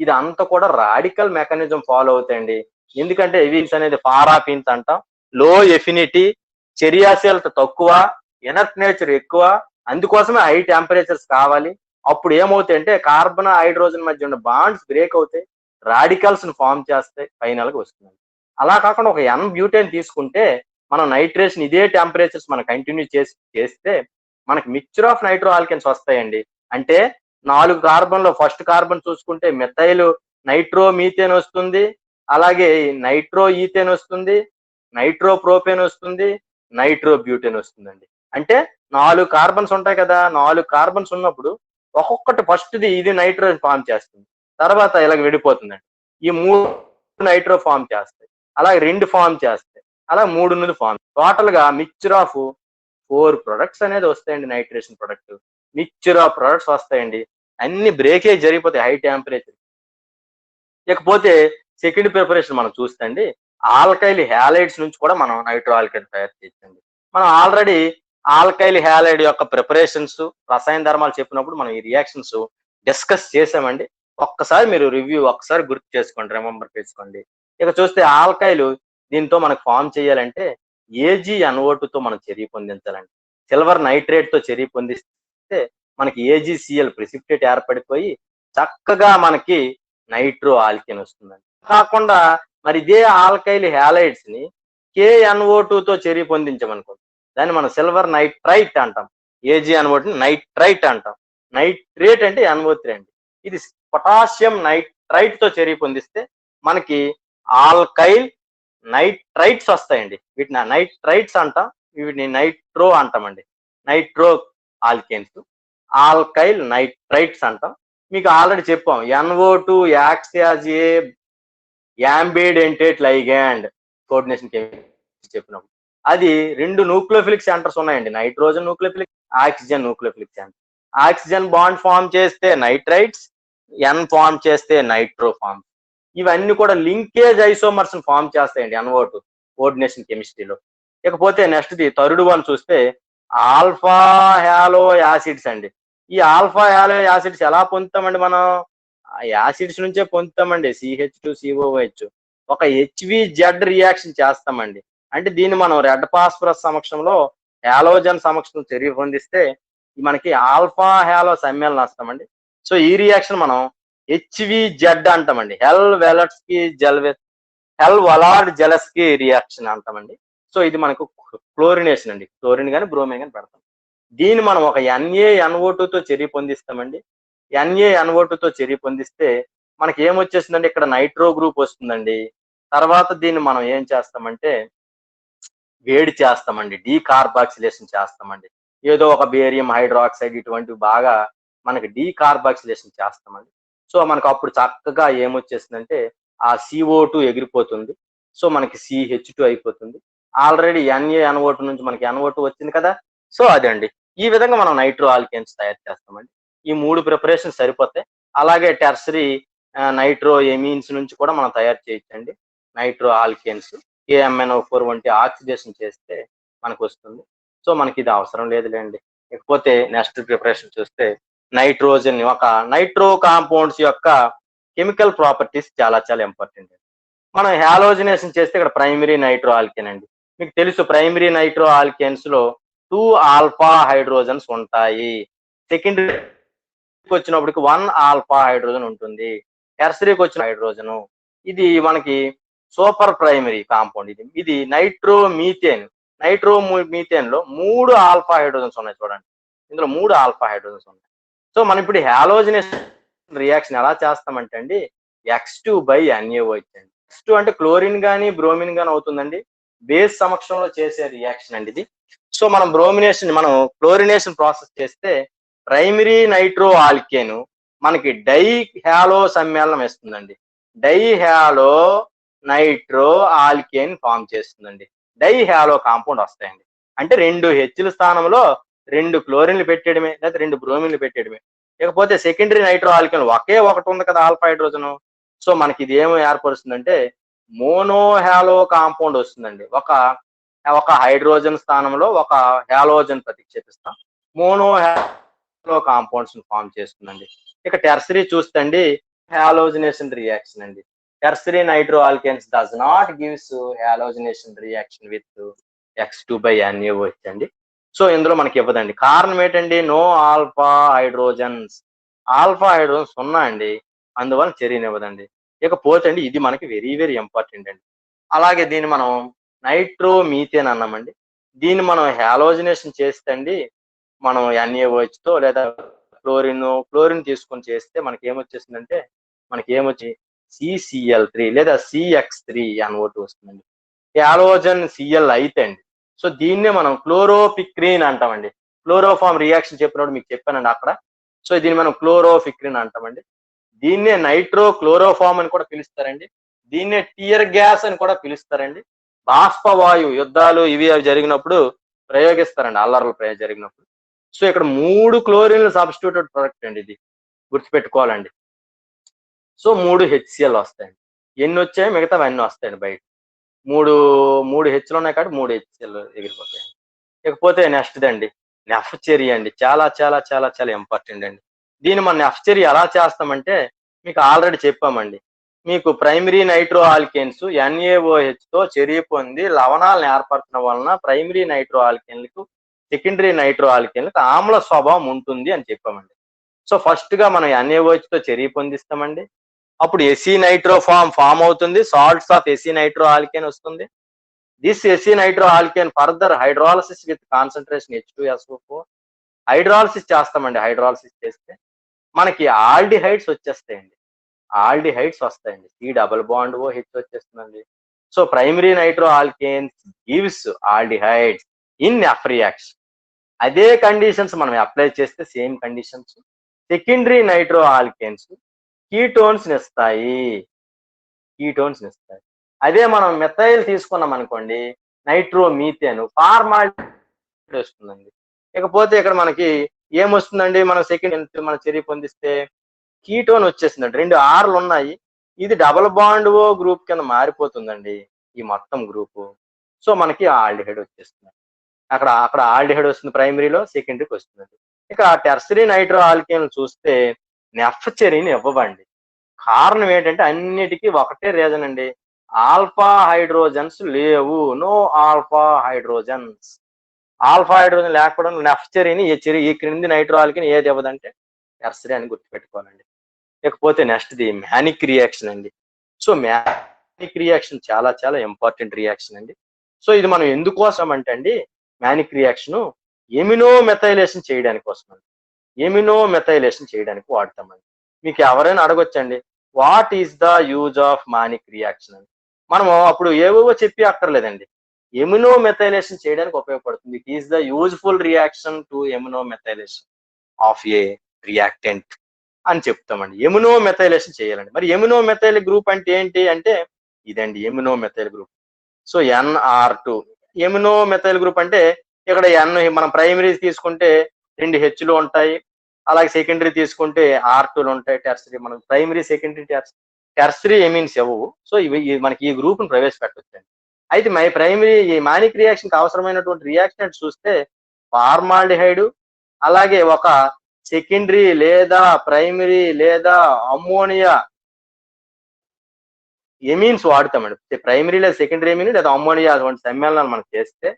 ఇది అంతా కూడా రాడికల్ మెకానిజం ఫాలో అవుతాయండి. ఎందుకంటే ఎవిన్స్ అనేది పారాఫిన్స్ అంటాం. లో ఎఫినిటీ, చెరియాసిల్స్ తక్కువ, ఎనర్ట్ నేచర్ ఎక్కువ. అందుకోసమే హై టెంపరేచర్స్ కావాలి. అప్పుడు ఏమవుతాయంటే కార్బన్ హైడ్రోజన్ మధ్య ఉన్న బాండ్స్ బ్రేక్ అవుతాయి. రాడికల్స్ ని ఫామ్ చేస్తాయి. ఫైనల్ గా వస్తుంది. అలా కాకుండా ఒక ఎన్ బ్యూటేన్ తీసుకుంటే మనం నైట్రేషన్ ఇదే టెంపరేచర్స్ మనం కంటిన్యూ చేస్తే మనకి మిక్చర్ ఆఫ్ నైట్రో ఆల్కెన్స్ వస్తాయండి. అంటే 4 కార్బన్‌లో ఫస్ట్ కార్బన్ చూసుకుంటే మెథైల్ నైట్రో మీథేన్ వస్తుంది. అలాగే నైట్రో ఈథేన్ వస్తుంది. నైట్రో ప్రోపేన్ వస్తుంది. నైట్రో బ్యూటేన్ వస్తుందండి. అంటే 4 కార్బన్స్ ఉంటాయి కదా! 4 కార్బన్స్ ఉన్నప్పుడు ఒక్కొక్కటి ఫస్ట్‌ది ఇది నైట్రోజన్ ఫార్మ్ చేస్తుంది. తర్వాత ఇలాగ విడిపోతుందండి. ఈ 3 నైట్రో ఫార్మ్ చేస్తాయి. అలాగే 2 ఫార్మ్ చేస్తాయి. అలా 3 ఫార్మ్. టోటల్‌గా మిక్చర్ ఆఫ్ 4 ప్రొడక్ట్స్ అనేది వస్తాయండి nitration product. Mixture of products వస్తాయండి. అన్ని బ్రేకేజ్ జరిగిపోతాయి హై టెంపరేచర్. ఇకపోతే సెకండ్ ప్రిపరేషన్ మనం చూస్తే అండి ఆల్కైల్ హ్యాలైడ్స్ నుంచి కూడా మనం నైట్రో ఆల్కైల్ తయారు చేయొచ్చండి. మనం ఆల్రెడీ ఆల్కైల్ హ్యాలైడ్ యొక్క ప్రిపరేషన్స్ రసాయన ధర్మాలు చెప్పినప్పుడు మనం ఈ రియాక్షన్స్ డిస్కస్ చేసామండి. ఒక్కసారి మీరు రివ్యూ ఒక్కసారి గుర్తు చేసుకోండి, రిమెంబర్ చేసుకోండి. ఇక చూస్తే ఆల్కైల్ దీంతో మనకు ఫామ్ చేయాలంటే AgNO2తో మనం చర్య పొందించాలండి. సిల్వర్ నైట్రేట్ తో చర్య పొందిస్తే మనకి AgCl ప్రెసిపిటేట్ ఏర్పడిపోయి చక్కగా మనకి నైట్రో ఆల్కేన్ వస్తుందండి. కాకుండా మరి ఇదే ఆల్కైల్ హ్యాలైడ్స్ ని KNO2తో చర్య పొందించామనుకోండి, దాన్ని మనం సిల్వర్ నైట్రైట్ అంటాం. AgNO2 నైట్రైట్ అంటాం. నైట్రేట్ అంటే NO3 అండి. ఇది పొటాషియం నైట్రైట్ తో చర్య పొందిస్తే మనకి ఆల్కైల్ నైట్రైట్స్ వస్తాయండి. వీటిని నైట్రైట్స్ అంటాం. వీటిని నైట్రో అంటామండి. నైట్రో ఆల్కేన్స్, ఆల్కైల్ నైట్రైట్స్ అంటాం. మీకు ఆల్రెడీ చెప్పాం NO2 acts as a ambidentate ligand coordination చెప్పినప్పుడు అది 2 న్యూక్లియోఫిలిక్ సెంటర్స్ ఉన్నాయండి. Nitrogen nucleophilic, oxygen nucleophilic center. Oxygen bond form చేస్తే నైట్రైట్స్, ఎన్ ఫామ్ చేస్తే నైట్రో ఫామ్. ఇవన్నీ కూడా లింకేజ్ ఐసోమర్స్ ఫామ్ చేస్తాయండి NO2 కోఆర్డినేషన్ కెమిస్ట్రీలో. ఇకపోతే నెక్స్ట్ ది థర్డ్ వన్ చూస్తే ఆల్ఫా హ్యాలో యాసిడ్స్ అండి. ఈ ఆల్ఫా హ్యాలో యాసిడ్స్ ఎలా పొందుతామండి మనం? ఆ యాసిడ్స్ నుంచే పొందుతామండి. CH2COOH ఒక HVZ రియాక్షన్ చేస్తామండి. అంటే దీన్ని మనం రెడ్ ఫాస్ఫరస్ సమక్షంలో హాలోజన్ సమక్షంలో చర్య పొందిస్తే మనకి ఆల్ఫా హ్యాలో సమ్మేళనం వస్తామండి. సో ఈ రియాక్షన్ మనం HVZ అంటామండి. హెల్ వలార్డ్ జెలస్కీ రియాక్షన్ అంటామండి. సో ఇది మనకు క్లోరినేషన్ అండి. క్లోరిన్ కానీ బ్రోమిన్ కానీ పెడతాం. దీన్ని మనం ఒక NaNO2తో చర్య పొందిస్తామండి. NaNO2తో చర్య పొందిస్తే మనకి ఏమొచ్చేసిందండి, ఇక్కడ నైట్రో గ్రూప్ వస్తుందండి. తర్వాత దీన్ని మనం ఏం చేస్తామంటే వేడి చేస్తామండి, డీకార్బాక్సిలేషన్ చేస్తామండి. ఏదో ఒక బేరియం హైడ్రాక్సైడ్ ఇటువంటివి బాగా మనకి డీకార్బాక్సిలేషన్ చేస్తామండి. సో మనకు అప్పుడు చక్కగా ఏమొచ్చేసిందంటే ఆ CO2 ఎగిరిపోతుంది. సో మనకి CH2 అయిపోతుంది. ఆల్రెడీ NaNO2 నుంచి మనకి NO2 వచ్చింది కదా. సో అదండి. ఈ విధంగా మనం నైట్రో ఆల్కేన్స్ తయారు చేస్తామండి. ఈ 3 ప్రిపరేషన్ సరిపోతాయి. అలాగే టెర్షరీ నైట్రో ఎమీన్స్ నుంచి కూడా మనం తయారు చేయొచ్చండి నైట్రో ఆల్కేన్స్. KMnO4 వంటి ఆక్సిడేషన్ చేస్తే మనకు వస్తుంది. సో మనకి ఇది అవసరం లేదులేండి. ఇకపోతే నెక్స్ట్ ప్రిపరేషన్ చూస్తే నైట్రోజన్ ఒక నైట్రో కాంపౌండ్స్ యొక్క కెమికల్ ప్రాపర్టీస్ చాలా చాలా ఇంపార్టెంట్. మనం హాలోజినేషన్ చేస్తే ఇక్కడ ప్రైమరీ నైట్రో ఆల్కేన్ అండి. మీకు తెలుసు ప్రైమరీ నైట్రో ఆల్కేన్స్ లో 2 ఆల్ఫా హైడ్రోజన్స్ ఉంటాయి. సెకండరీ వచ్చినప్పటికి 1 ఆల్ఫా హైడ్రోజన్ ఉంటుంది. టెర్షరీకి వచ్చిన హైడ్రోజన్ ఇది మనకి సూపర్ ప్రైమరీ కాంపౌండ్. ఇది నైట్రో మీథేన్. నైట్రో మీథేన్ లో 3 ఆల్ఫా హైడ్రోజన్స్ ఉన్నాయి చూడండి. ఇందులో 3 ఆల్ఫా హైడ్రోజన్స్ ఉన్నాయి. సో మనం ఇప్పుడు హాలోజినేషన్ రియాక్షన్ ఎలా చేస్తామంటే అండి X2/NaOH అండి. X2 అంటే క్లోరిన్ గానీ బ్రోమిన్ గానీ అవుతుందండి. బేస్ సమక్షంలో చేసే రియాక్షన్ అండి ఇది. సో మనం క్లోరినేషన్ ప్రాసెస్ చేస్తే ప్రైమరీ నైట్రో ఆల్కేన్ మనకి డై హ్యాలో సమ్మేళనం ఇస్తుందండి. Di halo nitro alkane form చేస్తుందండి. డై హ్యాలో కాంపౌండ్ వస్తాయండి. అంటే 2 హెచ్ల స్థానంలో 2 క్లోరిన్లు పెట్టేయడమే, లేదా 2 బ్రోమిన్లు పెట్టేయడమే. ఇకపోతే సెకండరీ నైట్రో ఆల్కేన్ ఒకే ఒకటి ఉంది కదా ఆల్ఫా హైడ్రోజన్. సో మనకి ఇది ఏమి ఏర్పరుస్తుందంటే మోనోహాలో కాంపౌండ్ వస్తుందండి. ఒక హైడ్రోజన్ స్థానంలో ఒక హాలోజన్ ప్రతిక్షేపిస్తాం. మోనోహాలో కాంపౌండ్స్ ఫామ్ చేస్తుందండి. ఇక టెర్షరీ చూస్తే అండి హాలోజినేషన్ రియాక్షన్ అండి. Tertiary nitro alkanes does not gives halogenation reaction with X2/NaOH అండి. సో ఇందులో మనకి ఇవ్వదండి. కారణం ఏంటండి? No alpha hydrogens. Alpha hydrogens అండి. అందువల్ల చెరీన్ ఇవ్వదండి. ఇకపోతే అండి ఇది మనకి వెరీ వెరీ ఇంపార్టెంట్ అండి. అలాగే దీన్ని మనం నైట్రో మీథేన్ అన్నామండి. దీన్ని మనం హాలోజినేషన్ చేస్తే అండి మనం NaOH తో లేదా క్లోరిన్ తీసుకొని చేస్తే మనకి ఏమొచ్చేసిందంటే CCl3 లేదా CX3NO2 వస్తుందండి. హాలోజన్ Cl అయితే అండి. సో దీన్నే మనం క్లోరోపిక్రిన్ అంటామండి. క్లోరోఫామ్ రియాక్షన్ చెప్పినప్పుడు మీకు చెప్పానండి అక్కడ. సో దీన్ని మనం క్లోరోపిక్రిన్ అంటామండి. దీన్నే నైట్రో క్లోరోఫామ్ అని కూడా పిలుస్తారండి. దీన్నే టియర్ గ్యాస్ అని కూడా పిలుస్తారండి. బాష్పవాయువు యుద్ధాలు అవి జరిగినప్పుడు ప్రయోగిస్తారండి. అల్లర్లు జరిగినప్పుడు. సో ఇక్కడ 3 క్లోరిన్లు సబ్స్టిట్యూటెడ్ ప్రొడక్ట్ అండి ఇది. గుర్తుపెట్టుకోవాలండి. సో 3 HCl వస్తాయండి. ఎన్ని వచ్చాయో మిగతావన్నీ వస్తాయండి బయట. 3 హెచ్లు ఉన్నాయి కాబట్టి 3 HCl ఎగిరిపోతాయండి. ఇకపోతే నెక్స్ట్ అండి నెఫ్చెరీ అండి. చాలా చాలా చాలా చాలా ఇంపార్టెంట్ అండి. దీన్ని మనం నెఫ్చెరీ ఎలా చేస్తామంటే మీకు ఆల్రెడీ చెప్పామండి. మీకు ప్రైమరీ నైట్రో ఆల్కేన్స్ NaOH తో చెరీ పొంది లవణాలను ఏర్పరచడం వలన ప్రైమరీ నైట్రో ఆల్కేన్లకు సెకండరీ నైట్రో ఆల్కేన్లకు ఆమ్ల స్వభావం ఉంటుంది అని చెప్పామండి. సో ఫస్ట్ గా మనం NaOH తో చెరీ పొందిస్తామండి. అప్పుడు ఎసినైట్రో ఫామ్ అవుతుంది. సాల్ట్స్ ఆఫ్ ఎసినైట్రో ఆల్కేన్ వస్తుంది. This aci nitro alkane further hydrolysis with concentration H2SO4 hydrolysis చేస్తామండి. హైడ్రాలసిస్ చేస్తే మనకి ఆల్డిహైడ్స్ వచ్చేస్తాయండి. ఆల్డిహైడ్స్ వస్తాయండి. C+OH వచ్చేస్తుందండి. So primary nitro alkanes gives aldehydes in Nef reaction. అదే కండిషన్స్ మనం అప్లై చేస్తే same conditions secondary nitro alkanes ketones ఇస్తాయి. అదే మనం మెథైల్ తీసుకున్నాం అనుకోండి నైట్రో మీథేన్ ఫార్మాల్డిహైడ్ వస్తుందండి. ఇకపోతే ఇక్కడ మనకి ఏమొస్తుందండి మనం మనం చెరీ పొందిస్తే కీటోన్ వచ్చేసిందండి. 2 Rలు ఉన్నాయి. ఇది డబుల్ బాండ్ ఓ గ్రూప్ కింద మారిపోతుందండి ఈ మొత్తం గ్రూపు. సో మనకి ఆల్డిహైడ్ వచ్చేస్తుంది. అక్కడ ఆల్డిహైడ్ వస్తుంది ప్రైమరీలో, సెకండరీకి వస్తుందండి. ఇక టెర్షరీ నైట్రో ఆల్కేన్ చూస్తే నెఫ్చెరీని ఇవ్వవండి. కారణం ఏంటంటే అన్నిటికీ ఒకటే రీజన్ అండి. ఆల్ఫా హైడ్రోజన్స్ లేవు. No alpha hydrogens. Alpha hydrogen లేకపోవడం నెఫ్చెరీని ఈ క్రింది నైట్రో ఆల్కేన్ ఏది ఇవ్వదంటే టెర్షరీ అని గుర్తుపెట్టుకోవాలండి. ఇకపోతే నెక్స్ట్ది మ్యానిక్ రియాక్షన్ అండి. సో మ్యానిక్ రియాక్షన్ చాలా చాలా ఇంపార్టెంట్ రియాక్షన్ అండి. సో ఇది మనం ఎందుకోసం అంటే అండి మ్యానిక్ రియాక్షన్ ఎమినో మెథైలేషన్ చేయడానికి వస్తుంది. ఎమినో మెథైలేషన్ చేయడానికి వాడతామండి. మీకు ఎవరైనా అడగొచ్చండి what is the use of Mannich reaction అని. మనము అప్పుడు ఏవేవో చెప్పి అక్కర్లేదండి. ఎమినో మెథైలేషన్ చేయడానికి ఉపయోగపడుతుంది. It is the useful reaction to amino methylation of a reactant అని చెప్తామండి. ఎమినో మెథైలేషన్ చేయాలండి. మరి ఎమినో మెథైల్ గ్రూప్ అంటే ఏంటి అంటే ఇదండి amino methyl group. So NR2 amino methyl group అంటే ఇక్కడ మనం ప్రైమరీ తీసుకుంటే 2 Hలు ఉంటాయి. అలాగే సెకండరీ తీసుకుంటే R2లు ఉంటాయి. టెర్షరీ మనం ప్రైమరీ సెకండరీ టెర్షరీ ఎమిన్స్ ఇవ్వవు. సో ఇవి మనకి ఈ గ్రూప్ ను ప్రవేశపెట్టొచ్చండి. అయితే ప్రైమరీ ఈ మ్యానిక్ రియాక్షన్ కి అవసరమైనటువంటి రియాక్షన్ చూస్తే ఫార్మాల్డిహైడ్ అలాగే ఒక సెకండరీ లేదా ప్రైమరీ లేదా అమ్మోనియా ఎమీన్స్ వాడతామండి. ప్రైమరీ లేదా సెకండరీ ఎమీన్ లేదా అమ్మోనియా అటువంటి సమ్మేళనాలు మనం చేస్తే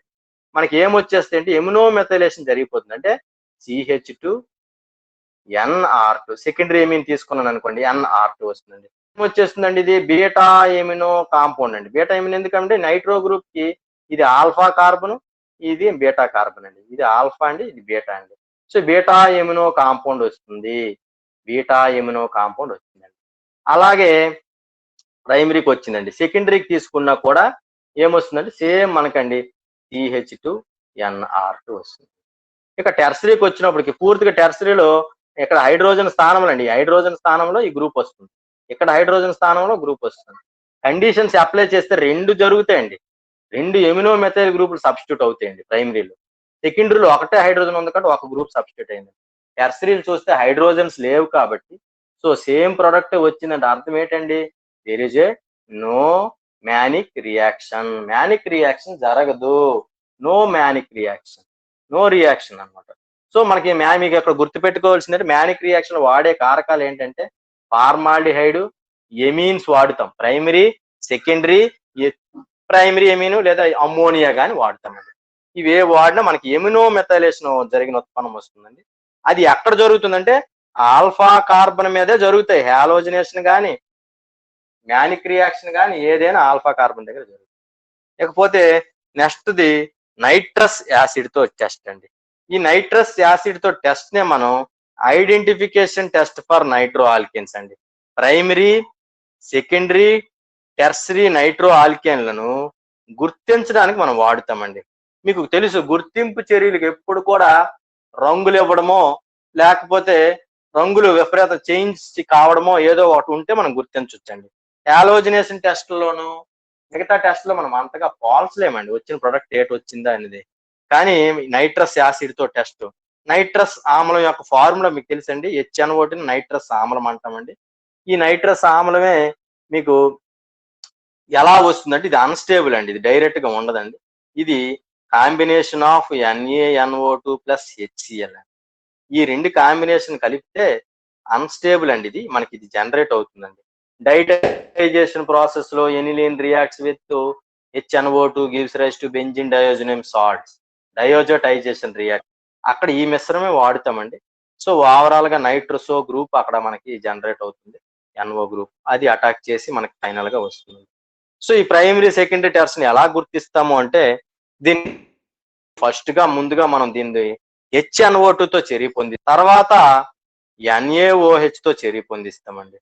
మనకి ఏమొచ్చేస్తాయి అంటే ఎమినో మెథైలేషన్ జరిగిపోతుంది. అంటే CH2 NR2 సెకండరీ ఎమీన్ తీసుకున్నాను అనుకోండి NR2 వస్తుందండి. ఏమొచ్చేస్తుందండి ఇది బీటా ఎమినో కాంపౌండ్ అండి. బీటా ఎమిన్ ఎందుకంటే నైట్రో గ్రూప్ కి ఇది ఆల్ఫా కార్బన్, ఇది బీటా కార్బన్ అండి. ఇది ఆల్ఫా అండి, ఇది బీటా అండి. సో బీటా ఎమినో కాంపౌండ్ వస్తుంది. అలాగే ప్రైమరీకి వచ్చిందండి. సెకండరీకి తీసుకున్నా కూడా ఏమొస్తుందంటే సేమ్ మనకండి CH2 NR2 వస్తుంది. ఇక టెర్షరీకి వచ్చినప్పటికి పూర్తిగా టెర్షరీలో ఇక్కడ హైడ్రోజన్ స్థానంలో అండి హైడ్రోజన్ స్థానంలో ఈ గ్రూప్ వస్తుంది. ఇక్కడ హైడ్రోజన్ స్థానంలో గ్రూప్ వస్తుంది. కండిషన్స్ అప్లై చేస్తే 2 జరుగుతాయండి. 2 ఎమినో మెథైల్ గ్రూపులు సబ్స్టిట్యూట్ అవుతాయండి ప్రైమరీలో. సెకండరీలో ఒకటే హైడ్రోజన్ ఉంది కాబట్టి ఒక గ్రూప్ సబ్స్టిట్యూట్ అయింది. టెర్షరీలు చూస్తే హైడ్రోజన్స్ లేవు కాబట్టి సో సేమ్ ప్రొడక్ట్ వచ్చిందంటే అర్థం ఏంటండి there is a no Mannich reaction జరగదు. No Mannich reaction, no reaction అన్నమాట. సో మనకి మీకు అక్కడ గుర్తుపెట్టుకోవాల్సిందంటే మ్యానిక్ రియాక్షన్ వాడే కారకాలు ఏంటంటే ఫార్మాల్డిహైడ్, ఎమీన్స్ వాడుతాం. సెకండరీ ప్రైమరీ ఎమీన్ లేదా అమ్మోనియా గాని వాడతామండి. ఇవే వాడినా మనకి ఎమినో మెథైలేషన్ జరిగిన ఉత్పన్నం వస్తుందండి. అది ఎక్కడ జరుగుతుందంటే ఆల్ఫా కార్బన్ మీదే జరుగుతాయి. హాలోజినేషన్ గాని మ్యానిక్ రియాక్షన్ గాని ఏదైనా ఆల్ఫా కార్బన్ దగ్గర జరుగుతుంది. ఇకపోతే నెక్స్ట్‌ది నైట్రస్ యాసిడ్ తో టెస్ట్ అండి. ఈ నైట్రస్ యాసిడ్ తో టెస్ట్ నే మనం identification test for nitro alkanes అండి. ప్రైమరీ, సెకండరీ, టెర్షరీ నైట్రో ఆల్కేన్లను గుర్తించడానికి మనం వాడుతామండి. మీకు తెలుసు గుర్తింపు చర్యలకు ఎప్పుడు కూడా రంగులు ఇవ్వడమో లేకపోతే రంగులు విపరీత చేంజ్ కావడమో ఏదో ఒకటి ఉంటే మనం గుర్తించవచ్చండి. హాలోజినేషన్ టెస్ట్‌లోను మిగతా టెస్ట్ లో మనం అంతగా పోల్చలేమండి వచ్చిన ప్రొడక్ట్ ఏటి వచ్చిందా అనేది. కానీ నైట్రస్ యాసిడ్ తో టెస్ట్, నైట్రస్ ఆమ్లం యొక్క ఫార్ములా మీకు తెలుసండి. HNO2 నైట్రస్ ఆమ్లం అంటామండి. ఈ నైట్రస్ ఆమ్లమే మీకు ఎలా వస్తుందంటే ఇది అన్‌స్టేబుల్ అండి. ఇది డైరెక్ట్ గా ఉండదండి. ఇది combination of NaNO2 plus HCl. ఈ రెండు కాంబినేషన్ కలిపితే అన్‌స్టేబుల్ అండి. ఇది ఇది జనరేట్ అవుతుందండి. డైటైజేషన్ ప్రాసెస్ లో aniline reacts with HNO2 gives rise to benzene diazonium salts. Diazotization react అక్కడ ఈ మిశ్రమే వాడుతామండి. సో ఓవరాల్ గా నైట్రసో గ్రూప్ అక్కడ మనకి జనరేట్ అవుతుంది. NO గ్రూప్ అది అటాక్ చేసి మనకి ఫైనల్ గా వస్తుంది. సో ఈ ప్రైమరీ, సెకండరీ టెర్స్ ని ఎలా గుర్తిస్తాము అంటే దీన్ని ముందుగా మనం దీన్ని HNO2 తో చర్య పొంది తర్వాత NaOH తో చర్య పొందిస్తామండి.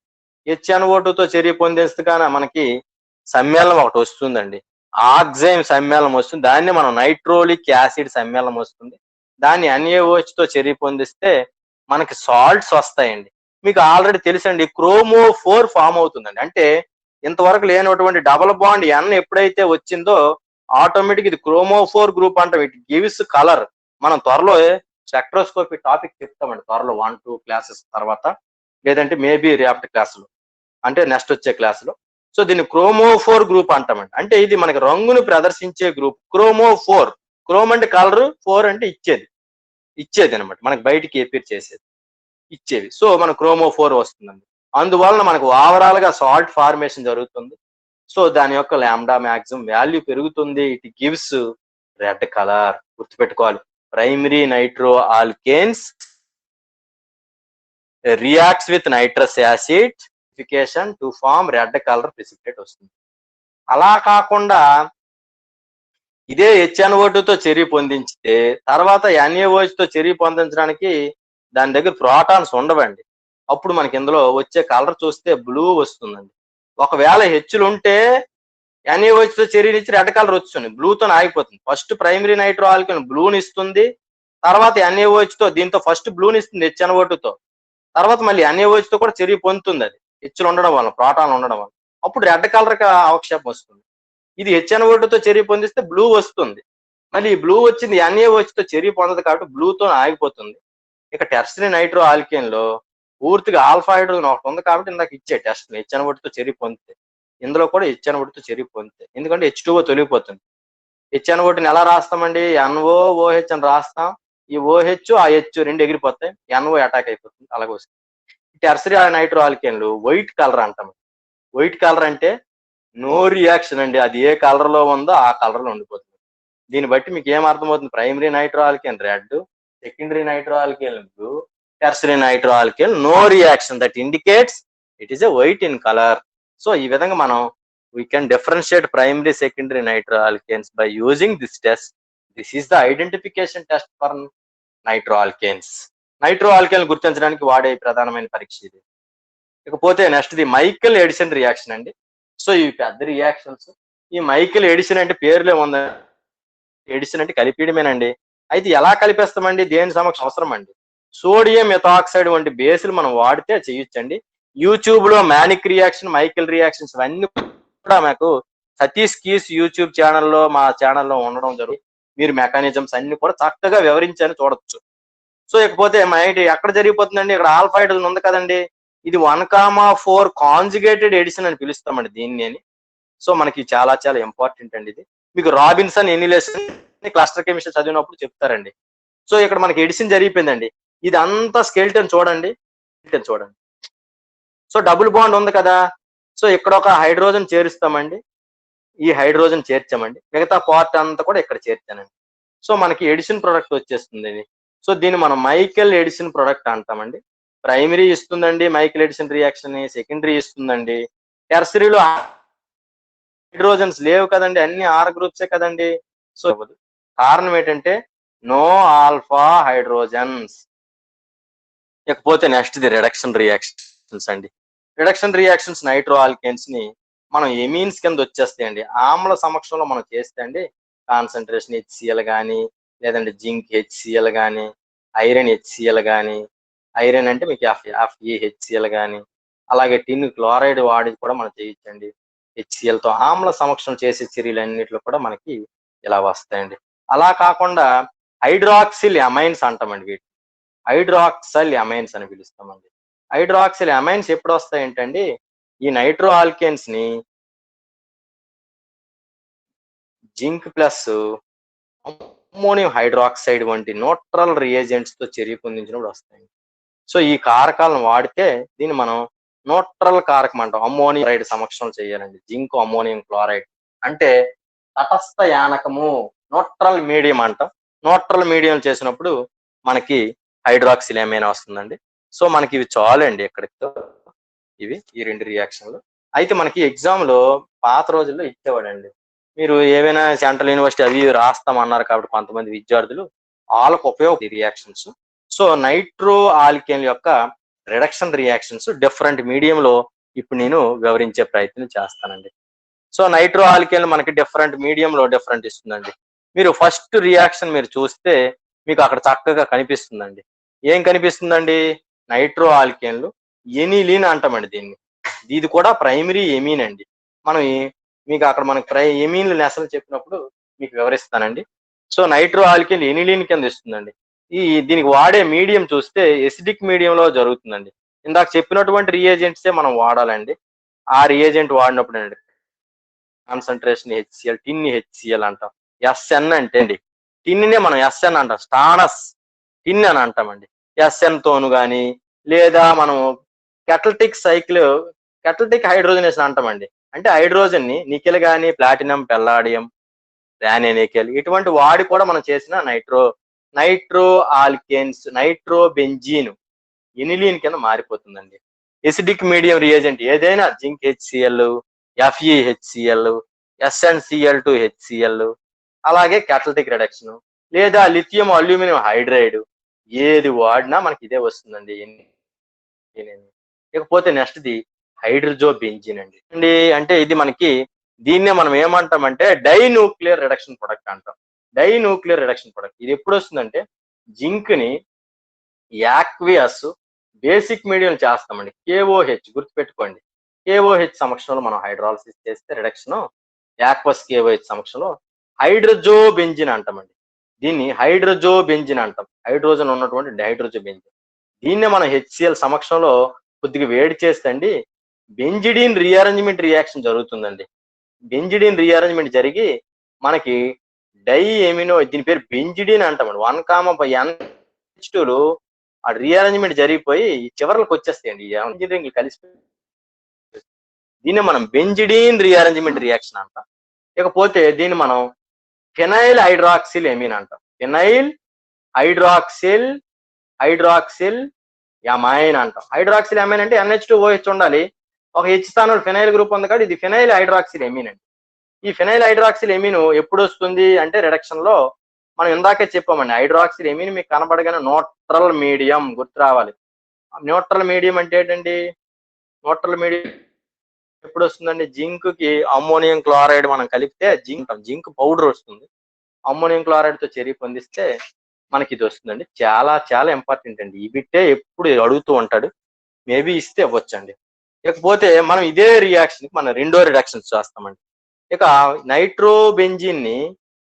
HNO2 తో చర్య పొందిస్తగానే మనకి సమ్మేళనం ఒకటి వస్తుందండి. ఆక్సైమ్ సమ్మేళనం వస్తుంది. దాన్ని మనం నైట్రోలిక్ యాసిడ్ సమ్మేళనం వస్తుంది. దాన్ని NaOH తో చర్య పొందిస్తే మనకి సాల్ట్స్ వస్తాయండి. మీకు ఆల్రెడీ తెలుసండి క్రోమో4 ఫామ్ అవుతుందండి. అంటే ఇంతవరకు లేనటువంటి డబుల్ బాండ్ N ఎప్పుడైతే వచ్చిందో ఆటోమేటిక్ ఇది క్రోమో4 గ్రూప్ అంటాం. It gives colour. మనం త్వరలో స్పెక్ట్రోస్కోపీ టాపిక్ చెప్తామండి త్వరలో 1-2 క్లాసెస్ తర్వాత, లేదంటే మేబీ రేపటి క్లాసులో అంటే నెక్స్ట్ వచ్చే క్లాసులో. సో దీన్ని క్రోమో4 గ్రూప్ అంటామండి. అంటే ఇది మనకి రంగును ప్రదర్శించే గ్రూప్ క్రోమో4. క్రోమ్ అంటే కలర్, 4 అంటే ఇచ్చేది అనమాట. మనకి బయటికి ఎపిర్ చేసేది ఇచ్చేవి. సో మన క్రోమో4 వస్తుందండి. అందువలన మనకు ఓవరాల్ గా సాల్ట్ ఫార్మేషన్ జరుగుతుంది. సో దాని యొక్క లాంబ్డా మాక్సిమం వాల్యూ పెరుగుతుంది. It gives red colour. గుర్తుపెట్టుకోవాలి, primary nitro alkanes reacts with nitrous acid to form red colour precipitate వస్తుంది. అలా కాకుండా ఇదే HNO2 తో చర్య పొందించితే తర్వాత NaOH తో చర్య పొందించడానికి దాని దగ్గర ప్రోటాన్స్ ఉండవండి. అప్పుడు మనకి ఇందులో వచ్చే కలర్ చూస్తే బ్లూ వస్తుందండి. ఒకవేళ హెచ్చులు ఉంటే NaOH తో చర్యనిచ్చి రెడ్ కలర్ వస్తుంది, బ్లూతో ఆగిపోతుంది. ఫస్ట్ ప్రైమరీ నైట్రో ఆల్కేన్ బ్లూని ఇస్తుంది, తర్వాత NaOH తో దీంతో ఫస్ట్ బ్లూని ఇస్తుంది HNO2 తో, తర్వాత మళ్ళీ NaOH తో కూడా చర్య పొందుతుంది. అది హెచ్చులు ఉండడం వల్ల, ప్రోటాన్లు ఉండడం వల్ల అప్పుడు రెడ్ కలర్ కి అవక్షేపం వస్తుంది. ఇది HNO2 తో చర్య పొందిస్తే బ్లూ వస్తుంది. మళ్ళీ ఈ బ్లూ వచ్చింది NaOH తో చర్య పొందదు కాబట్టి బ్లూతో ఆగిపోతుంది. ఇక టెర్షరీ నైట్రో ఆల్కేన్ లో పూర్తిగా ఆల్ఫా హైడ్రోజన్ ఒకటి ఉంది కాబట్టి ఇందాక ఇచ్చే టెస్ట్ HNO2 తో చర్య పొందితే ఇందులో కూడా HNO2 తో చర్య పొందితే, ఎందుకంటే H2O తొలగిపోతుంది. HNO2ని ఎలా రాస్తామండి? NOOH అని రాస్తాం. ఈ OH ఆ H రెండు ఎగిరిపోతాయి, NO అటాక్ అయిపోతుంది. అలాగే వస్తుంది. టెర్షరీ నైట్రో ఆల్కేన్లు వైట్ కలర్ అంటాం. వైట్ కలర్ అంటే నో రియాక్షన్ అండి. అది ఏ కలర్ లో ఉందో ఆ కలర్ లో ఉండిపోతుంది. దీన్ని బట్టి మీకు ఏం అర్థమవుతుంది? Primary nitro alkane red, secondary nitro alkane blue, tertiary nitro alkane no reaction. That indicates it is a white in colour. So ఈ విధంగా మనం we can differentiate primary secondary nitro alkanes by using this test. This is the identification test for nitro alkanes. Nitro alkane గుర్తించడానికి వాడే ప్రధానమైన పరీక్ష ఇది. ఇకపోతే next the Michael Edison reaction అండి. సో ఇవి పెద్ద రియాక్షన్స్. ఈ మైకెల్ ఎడిసన్ అంటే పేరులో ఉంది, ఎడిసన్ అంటే కలిపేయడమేనండి. అయితే ఎలా కలిపేస్తామండి? దేని సమక్షం అవసరం అండి? సోడియం మెథాక్సైడ్ వంటి బేసులు మనం వాడితే చేయొచ్చండి. యూట్యూబ్ లో మ్యానిక్ రియాక్షన్, మైకెల్ రియాక్షన్స్ ఇవన్నీ కూడా మాకు సతీష్ కీస్ యూట్యూబ్ ఛానల్లో, మా ఛానల్లో ఉండడం జరుగుతుంది. మీరు మెకానిజమ్స్ అన్ని కూడా చక్కగా వివరించాను చూడొచ్చు. సో ఇకపోతే మైట్ ఎక్కడ జరిగిపోతుందండి? ఇక్కడ ఆల్ఫా హైడ్రోజన్ ఉంది కదండి, ఇది 1,4 కాంజుగేటెడ్ ఎడిషన్ అని పిలుస్తామండి దీన్ని అని. సో మనకి చాలా చాలా ఇంపార్టెంట్ అండి ఇది. మీకు రాబిన్సన్ ఎనిలేషన్ క్లస్టర్ కెమిస్ట్రీ చదివినప్పుడు చెప్తారండి. సో ఇక్కడ మనకి ఎడిషన్ జరిగిపోయిందండి. ఇది అంతా స్కెల్టన్ చూడండి. చూడండి. సో డబుల్ బాండ్ ఉంది కదా. సో ఇక్కడ ఒక హైడ్రోజన్ చేరుస్తామండి. ఈ హైడ్రోజన్ చేర్చామండి. మిగతా పార్ట్ అంతా కూడా ఇక్కడ చేర్చానండి. సో మనకి ఎడిషన్ ప్రొడక్ట్ వచ్చేస్తుంది ఇది. సో దీన్ని మనం మైకెల్ ఎడిషన్ ప్రొడక్ట్ అంటామండి. ప్రైమరీ ఇస్తుందండి మైకెల్ ఎడిషన్ రియాక్షన్, సెకండరీ ఇస్తుందండి. టెర్సరీలో హైడ్రోజన్స్ లేవు కదండి, అన్ని ఆర్ గ్రూప్సే కదండి. సో కారణం ఏంటంటే నో ఆల్ఫా హైడ్రోజన్స్. ఇకపోతే నెక్స్ట్ ది రిడక్షన్ రియాక్షన్స్ అండి. రిడక్షన్ రియాక్షన్స్ నైట్రో ఆల్కేన్స్ ని మనం ఎమీన్స్ కింద వచ్చేస్తాయండి. ఆమ్ల సమక్షంలో మనం చేస్తే అండి కాన్సన్ట్రేషన్ హెచ్సిఎల్ కానీ, లేదంటే జింక్ హెచ్సిఎల్ కానీ, ఐరన్ హెచ్సిఎల్ కానీ, ఐరన్ అంటే మీకు హెచ్సిఎల్ కానీ, అలాగే టిన్ క్లోరైడ్ వాడి కూడా మనం చేయొచ్చండి. హెచ్సిఎల్ తో ఆమ్ల సమక్షం చేసే చర్యలన్నిట్లో కూడా మనకి ఇలా వస్తాయండి. అలా కాకుండా హైడ్రాక్సిల్ అమైన్స్ అంటామండి. వీటి హైడ్రాక్సల్ అమైన్స్ అని పిలుస్తామండి. హైడ్రాక్సిల్ అమైన్స్ ఎప్పుడు వస్తాయంటండి, ఈ నైట్రో ఆల్కేన్స్ ని జింక్ ప్లస్ అమ్మోనియం హైడ్రాక్సైడ్ వంటి న్యూట్రల్ రియేజెంట్స్ తో చర్య పొందించినప్పుడు వస్తాయి. సో ఈ కారకాలను వాడితే దీన్ని మనం న్యూట్రల్ కారకం అంటాం. అమ్మోనియం క్లోరైడ్ సమక్షంలో చేయాలండి. జింక్ అమ్మోనియం క్లోరైడ్ అంటే తటస్థ యానకము, న్యూట్రల్ మీడియం అంటాం. న్యూట్రల్ మీడియం చేసినప్పుడు మనకి హైడ్రాక్సిల్ అమైన్ వస్తుందండి. సో మనకి ఇవి చాలండి ఎక్కడితో ఇవి ఈ రెండు రియాక్షన్లు. అయితే మనకి ఎగ్జామ్ లో పాత రోజుల్లో ఇచ్చేవాడండి. మీరు ఏవైనా సెంట్రల్ యూనివర్సిటీ అవి రాస్తామన్నారు కాబట్టి కొంతమంది విద్యార్థులు వాళ్ళకు ఉపయోగ రియాక్షన్స్. సో నైట్రో ఆల్కేన్ యొక్క రిడక్షన్ రియాక్షన్స్ డిఫరెంట్ మీడియంలో ఇప్పుడు నేను వివరించే ప్రయత్నం చేస్తానండి. సో నైట్రో ఆల్కేన్ మనకి డిఫరెంట్ మీడియంలో డిఫరెంట్ ఇస్తుందండి. మీరు ఫస్ట్ రియాక్షన్ మీరు చూస్తే మీకు అక్కడ చక్కగా కనిపిస్తుందండి. ఏం కనిపిస్తుందండి, నైట్రో ఆల్కేన్లు ఎనిలీన్ అంటామండి దీన్ని. ఇది కూడా ప్రైమరీ ఎమీన్ అండి. మనం మీకు అక్కడ మనకి ఎమీన్లు నెసలు చెప్పినప్పుడు మీకు వివరిస్తానండి. సో నైట్రో ఆల్కేన్ ఎనిలీన్ కింద ఇస్తుందండి. దీనికి వాడే మీడియం చూస్తే ఎసిడిక్ మీడియంలో జరుగుతుందండి. ఇందాక చెప్పినటువంటి రియేజెంట్సే మనం వాడాలండి. ఆ రియేజెంట్ వాడినప్పుడు అండి కాన్సన్ట్రేషన్ హెచ్సిఎల్, టిన్ హెచ్సిఎల్ అంటాం. ఎస్ఎన్ అంటే అండి టిన్నే మనం ఎస్ఎన్ అంటాం. స్టానస్ టిన్ అని అంటామండి. ఎస్ఎన్ తోను కానీ, లేదా మనం కెటలిటిక్ హైడ్రోజనేషన్ అంటామండి. అంటే హైడ్రోజన్ ని నికెల్ కానీ, ప్లాటినం, పెల్లాడియం, నికెల్ ఇటువంటి వాడి కూడా మనం చేసిన nitro alkanes, nitro benzene aniline కింద మారిపోతుందండి. ఎసిడిక్ మీడియం రియేజెంట్ ఏదైనా zinc HCl, HCl, SnCl2 HCl, అలాగే క్యాటలిటిక్ రిడక్షన్, లేదా లిథియం అల్యూమినియం హైడ్రైడ్ ఏది వాడినా మనకి ఇదే వస్తుందండి. ఇకపోతే నెక్స్ట్ ది హైడ్రోజో బెంజిన్ అండి. అంటే ఇది మనకి దీన్నే మనం ఏమంటామంటే డైన్యూక్లియర్ రిడక్షన్ ప్రొడక్ట్ అంటాం. డైన్యూక్లియర్ రిడక్షన్ ప్రొడక్ట్ ఇది ఎప్పుడు వస్తుందంటే జింక్ ని యాక్వియస్ బేసిక్ మీడియం చేస్తామండి. KOH గుర్తుపెట్టుకోండి. KOH సమక్షంలో మనం హైడ్రాలసిస్ చేస్తే రిడక్షన్ యాక్వస్ KOH సమక్షంలో హైడ్రోజో బెంజిన్ అంటామండి. దీన్ని హైడ్రోజో బెంజిన్ అంటాం. హైడ్రోజన్ ఉన్నటువంటి డైహైడ్రోజో బెంజిన్. దీన్నే మనం HCl సమక్షంలో కొద్దిగా వేడి చేస్తే అండి బెంజిడిన్ రీఅరేంజ్మెంట్ రియాక్షన్ జరుగుతుందండి. బెంజిడిన్ రీఅరేంజ్మెంట్ జరిగి మనకి డై ఎమినో, దీని పేరు బెంజిడిన్ అంటామండి. 1,N2లు ఆ రీఅరేంజ్మెంట్ జరిగిపోయి చివరికి వచ్చేస్తాయండి. ఇంజనీరింగ్ కలిసి దీన్ని మనం బెంజిడిన్ రీఅరేంజ్మెంట్ రియాక్షన్ అంటాం. ఇకపోతే దీన్ని మనం ఫినైల్ హైడ్రాక్సిల్ ఎమీన్ అంటాం. ఫినైల్ హైడ్రాక్సిల్ యమైన్ అంటాం. హైడ్రాక్సిల్ యమైన్ అంటే NH2OH ఉండాలి. ఒక H స్థానంలో ఫినైల్ గ్రూప్ ఉంది కాబట్టి ఇది ఫినైల్ హైడ్రాక్సిల్ ఎమీన్ అండి. ఈ ఫినైల్ హైడ్రాక్సిల్ ఎమీన్ ఎప్పుడు వస్తుంది అంటే రిడక్షన్ లో మనం ఇందాకే చెప్పామండి. హైడ్రాక్సిల్ ఎమీన్ మీకు కనబడగానే న్యూట్రల్ మీడియం గుర్తు రావాలి. న్యూట్రల్ మీడియం అంటే ఏంటండి, న్యూట్రల్ మీడియం ఎప్పుడు వస్తుందండి, జింక్ కి అమ్మోనియం క్లోరైడ్ మనం కలిపితే జింక్ పౌడర్ వస్తుంది. అమ్మోనియం క్లోరైడ్ తో చర్య పొందిస్తే మనకి ఇది వస్తుందండి. చాలా చాలా ఇంపార్టెంట్ అండి. ఈ బిట్టే ఎప్పుడు అడుగుతూ ఉంటాడు. మేబీ ఇస్తే ఇవ్వచ్చండి. ఇకపోతే మనం ఇదే రియాక్షన్ మనం రెండో రిడక్షన్స్ చేస్తామండి. ఇక నైట్రో బెంజిన్ ని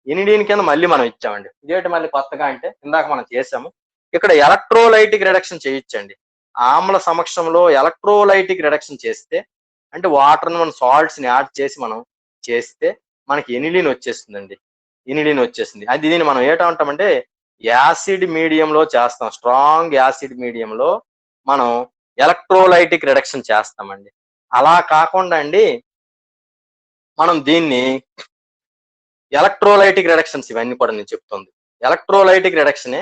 ఎనిడిన్ కింద మళ్ళీ మనం ఇచ్చామండి. ఇదేంటి మళ్ళీ కొత్తగా అంటే ఇందాక మనం చేసాము. ఇక్కడ ఎలక్ట్రోలైటిక్ రిడక్షన్ చేయొచ్చండి. ఆమ్ల సమక్షంలో ఎలక్ట్రోలైటిక్ రిడక్షన్ చేస్తే అంటే వాటర్ ని మనం సాల్ట్స్ ని యాడ్ చేసి మనం చేస్తే మనకి ఎనిలిన్ వచ్చేస్తుందండి. ఎనిలిన్ వచ్చేస్తుంది. అది దీన్ని మనం ఏమంటామంటే యాసిడ్ మీడియంలో చేస్తాం. స్ట్రాంగ్ యాసిడ్ మీడియంలో మనం ఎలక్ట్రోలైటిక్ రిడక్షన్ చేస్తామండి. అలా కాకుండా అండి మనం దీన్ని ఎలక్ట్రోలైటిక్ రిడక్షన్స్ ఇవన్నీ కూడా నేను చెప్తుంది. ఎలక్ట్రోలైటిక్ రిడక్షనే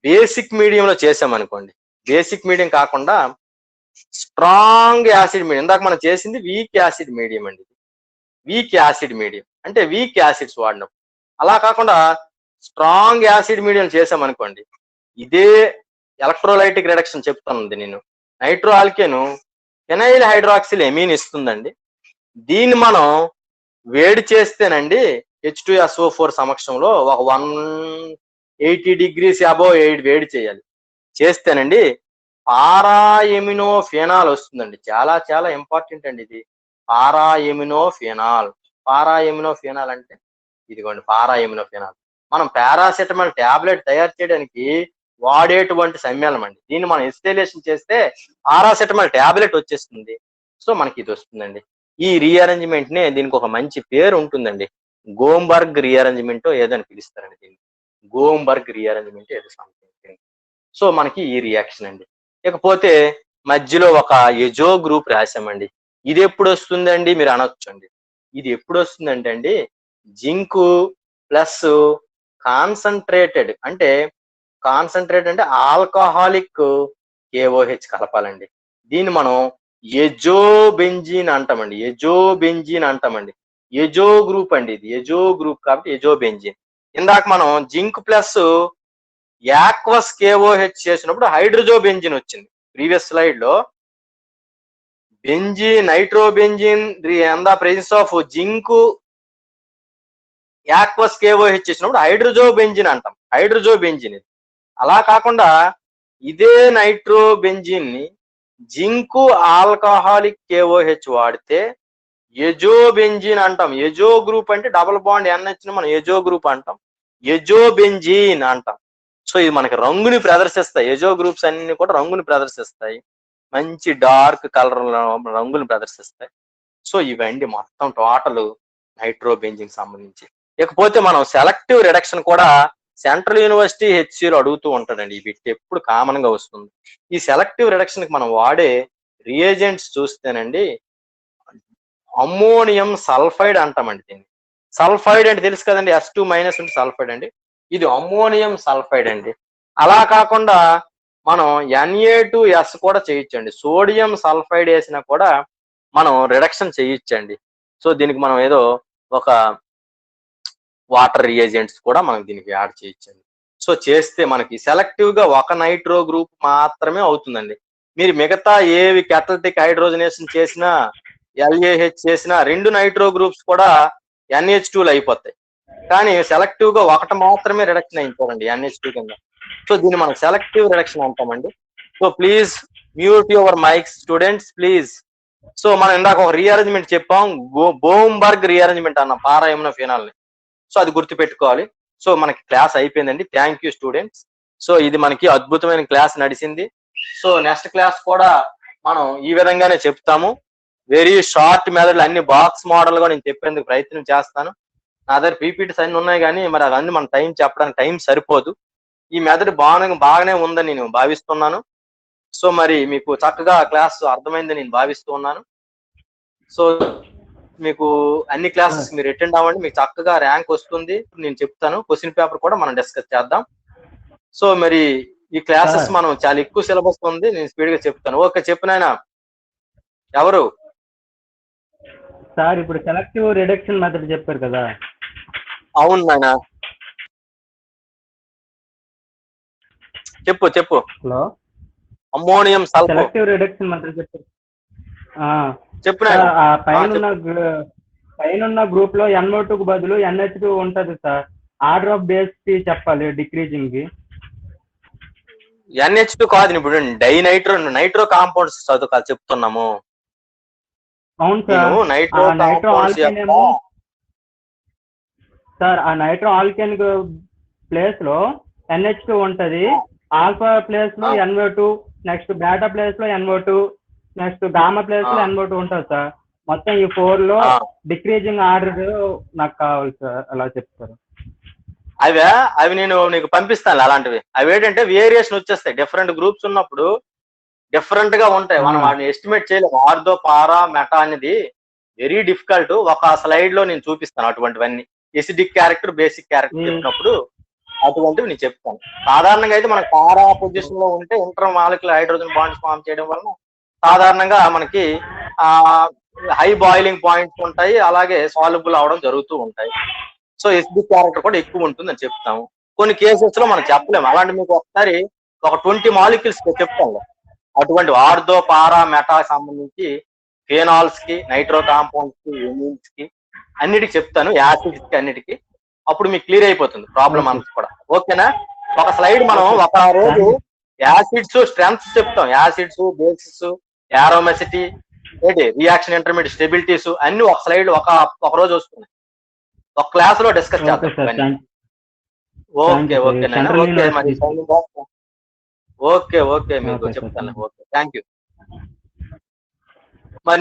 బేసిక్ మీడియంలో చేసామనుకోండి. బేసిక్ మీడియం కాకుండా స్ట్రాంగ్ యాసిడ్ మీడియం, ఇందాక మనం చేసింది వీక్ యాసిడ్ మీడియం అండి. వీక్ యాసిడ్ మీడియం అంటే వీక్ యాసిడ్స్ వాడినాం. అలా కాకుండా స్ట్రాంగ్ యాసిడ్ మీడియం చేసామనుకోండి, ఇదే ఎలక్ట్రోలైటిక్ రిడక్షన్ చెప్తానండి నేను. Nitro alkane phenyl hydroxyl amine ఇస్తుందండి. దీన్ని మనం వేడి చేస్తేనండి H2SO4 సమక్షంలో ఒక 180 degrees అబోవ్ వేడి చేయాలి. చేస్తేనండి పారాఎమినోఫెనాల్ వస్తుందండి. చాలా చాలా ఇంపార్టెంట్ అండి ఇది. పారాఎమినోఫెనాల్ అంటే ఇదిగోండి పారాఎమినోఫెనాల్. మనం పారాసెటమాల్ టాబ్లెట్ తయారు చేయడానికి వాడేటువంటి సమ్మేళనం అండి. దీన్ని మనం ఎస్టైలేషన్ చేస్తే పారాసెటమాల్ టాబ్లెట్ వచ్చేస్తుంది. సో మనకి ఇది వస్తుందండి. ఈ రీఅరేంజ్మెంట్ నే దీనికి ఒక మంచి పేరు ఉంటుందండి. గోంబర్గ్ రీఅరేంజ్మెంట్ ఏదో అని పిలుస్తారండి దీన్ని. గోంబర్గ్ రీఅరేంజ్మెంట్ ఏదో సంథింగ్. సో మనకి ఈ రియాక్షన్ అండి. ఇకపోతే మధ్యలో ఒక ఎజో గ్రూప్ రాసామండి. ఇది ఎప్పుడు వస్తుందండి మీరు అనొచ్చండి. ఇది ఎప్పుడు వస్తుందంటే అండి జింకు ప్లస్ కాన్సన్ట్రేటెడ్ అంటే ఆల్కహాలిక్ KOH కలపాలండి. దీన్ని మనం ఎజోబెంజీన్ అంటామండి. ఎజో గ్రూప్ అండి ఇది. ఎజో గ్రూప్ కాబట్టి ఎజోబెంజీన్. ఇందాక మనం జింక్ ప్లస్ యాక్వస్ KOH చేసినప్పుడు హైడ్రోజోబెంజిన్ వచ్చింది. ప్రీవియస్ స్లైడ్ లో nitrobenzene in the presence of zinc aqueous KOH చేసినప్పుడు హైడ్రోజోబెంజిన్ అంటాం. హైడ్రోజోబెంజిన్ ఇది. అలా కాకుండా ఇదే నైట్రోబెంజిన్ ని జింకు ఆల్కహాలిక్ KOH వాడితే ఎజోబెంజిన్ అంటాం. ఎజో గ్రూప్ అంటే డబుల్ బాండ్ NH ని మనం ఎజో గ్రూప్ అంటాం. ఎజోబెంజిన్ అంటాం. సో ఇది మనకి రంగుని ప్రదర్శిస్తాయి. ఎజో గ్రూప్స్ అన్ని కూడా రంగుని ప్రదర్శిస్తాయి. మంచి డార్క్ కలర్ రంగులు ప్రదర్శిస్తాయి. సో ఇవండి మొత్తం టోటల్ నైట్రోబెంజిన్ సంబంధించి. ఇకపోతే మనం సెలెక్టివ్ రిడక్షన్ కూడా సెంట్రల్ యూనివర్సిటీ HCలో అడుగుతూ ఉంటాడండి. ఈ బిట్ ఎప్పుడు కామన్ గా వస్తుంది. ఈ సెలెక్టివ్ రిడక్షన్ కి మనం వాడే రియేజెంట్స్ చూస్తేనండి అమ్మోనియం సల్ఫైడ్ అంటామండి దీన్ని. సల్ఫైడ్ అంటే తెలుసు కదండి, S2- ఉంటే సల్ఫైడ్ అండి. ఇది అమ్మోనియం సల్ఫైడ్ అండి. అలా కాకుండా మనం Na2S కూడా చేయొచ్చండి. సోడియం సల్ఫైడ్ వేసినా కూడా మనం రిడక్షన్ చేయొచ్చండి. సో దీనికి మనం ఏదో ఒక వాటర్ రియేజెంట్స్ కూడా మనం దీనికి యాడ్ చేయొచ్చండి. సో చేస్తే మనకి సెలెక్టివ్ గా ఒక నైట్రో గ్రూప్ మాత్రమే అవుతుందండి. మీరు మిగతా ఏవి క్యాటలిటిక్ హైడ్రోజనేషన్ చేసినా LAH చేసినా 2 నైట్రో గ్రూప్స్ కూడా NH2లు అయిపోతాయి. కానీ సెలెక్టివ్ గా ఒకటి మాత్రమే రిడక్షన్ అయింది NH2 కింద. సో దీన్ని మనం సెలెక్టివ్ రిడక్షన్ అంటామండి. So please mute your mics students please. So మనం ఇందాక ఒక రీఅరేంజ్మెంట్ చెప్పాం, బోంబర్గ్ రీఅరేంజ్మెంట్ అన్నాం పారాఎమినోఫెనాల్ ని. సో అది గుర్తుపెట్టుకోవాలి. సో మనకి క్లాస్ అయిపోయిందండి. Thank you students. సో ఇది మనకి అద్భుతమైన క్లాస్ నడిచింది. సో నెక్స్ట్ క్లాస్ కూడా మనం ఈ విధంగానే చెప్తాము. వెరీ షార్ట్ మెథడ్లు అన్ని బాక్స్ మోడల్ గా నేను చెప్పేందుకు ప్రయత్నం చేస్తాను. నా దగ్గర PPTs అన్ని ఉన్నాయి కానీ మరి అవన్నీ మన చెప్పడానికి టైం సరిపోదు. ఈ మెథడ్ బాగానే ఉందని నేను భావిస్తున్నాను. సో మరి మీకు చక్కగా క్లాస్ అర్థమైందని నేను భావిస్తూ ఉన్నాను. సో మీకు అన్ని క్లాసెస్ మీరు అటెండ్ అవ్వండి, మీకు చక్కగా ర్యాంక్ వస్తుంది. నేను చెప్తాను. క్వశ్చన్ పేపర్ కూడా మనం డిస్కస్ చేద్దాం. సో మరి ఈ క్లాసెస్ మనం చాలా ఎక్కువ సిలబస్ ఉంది, నేను స్పీడ్ గా చెప్తాను. ఓకే చెప్పు నాయన. ఎవరు సార్ ఇప్పుడు సెలెక్టివ్ రిడక్షన్ మెథడ్ చెప్పారు కదా? అవును నాయన, చెప్పు. Hello, ammonium sulphur selective reduction method చెప్పారు. చెప్పు పైన గ్రూప్ లో NO2 కు బదులు NH2 ఉంటది సార్. ఆర్డర్ ఆఫ్ బేస్ చెప్పాలి డిక్రీజింగ్ కి. NH2 కాదు, ఇప్పుడు నైట్రో కాంపౌండ్స్ చెప్తున్నాము. అవును సార్. నైట్రో ఆల్కేన్ ఏమో సార్, ఆ నైట్రో ఆల్కేన్ ప్లేస్ లో NH2 ఉంటది. ఆల్ఫా ప్లేస్ లో NO2, నెక్స్ట్ బేటా ప్లేస్ లో NO2, నెక్స్ట్ గామా ప్లేస్ లో NO2 ఉంటుంది సార్. మొత్తం ఈ 4 లో ఆ, డిక్రీజింగ్ ఆర్డర్ నాకు కావాలి సార్, అలా చెప్తారు. అవి నేను నీకు పంపిస్తాను అలాంటివి. అవి ఏంటంటే వేరియేషన్ వచ్చేస్తాయి, డిఫరెంట్ గ్రూప్స్ ఉన్నప్పుడు డిఫరెంట్ గా ఉంటాయి. మనం వాటిని ఎస్టిమేట్ చేయలేము. ఆర్థో, పారా, మెటా అనేది వెరీ డిఫికల్ట్. ఒక స్లైడ్ లో నేను చూపిస్తాను అటువంటివన్నీ. ఎసిడిక్ క్యారెక్టర్, బేసిక్ క్యారెక్టర్ చెప్పినప్పుడు అటువంటివి నేను చెప్తాను. సాధారణంగా అయితే మనకి పారా పొజిషన్ లో ఉంటే intermolecular hydrogen bonds form చేయడం వలన సాధారణంగా మనకి హై బాయిలింగ్ పాయింట్స్ ఉంటాయి, అలాగే సాల్యుబుల్ అవడం జరుగుతూ ఉంటాయి. సో ఎసిడిక్ క్యారెక్టర్ కూడా ఎక్కువ ఉంటుందని చెప్తాము. కొన్ని కేసెస్ లో మనం చెప్పలేము. అలాంటి మీకు ఒకసారి ఒక 20 మాలిక్యూల్స్ చెప్తాను. అటువంటి ఆర్థో, పారా, మెటా సంబంధించి ఫేనాల్స్ కి, నైట్రో కాంపౌండ్స్ కి, ఎమిన్స్ కి అన్నిటికి చెప్తాను, యాసిడ్స్ కి అన్నిటికి. అప్పుడు మీకు క్లియర్ అయిపోతుంది ప్రాబ్లం అంతా కూడా. ఓకేనా? ఒక స్లైడ్ మనం ఒక రోజు యాసిడ్స్ స్ట్రెంగ్త్స్ చెప్తాం, యాసిడ్స్, బేసిస్, యారోమెసిటీ, ఏంటి రియాక్షన్ ఇంటర్మీడియట్ స్టెబిలిటీస్ అన్ని ఒక స్లైడ్ ఒక రోజు వస్తుంది. ఒక క్లాస్ లో డిస్కస్ చేద్దాం. ఓకే ఓకే నాయనా, ఓకే మరి ఓకే ఓకే మీకు చెప్తాను. Okay, thank you.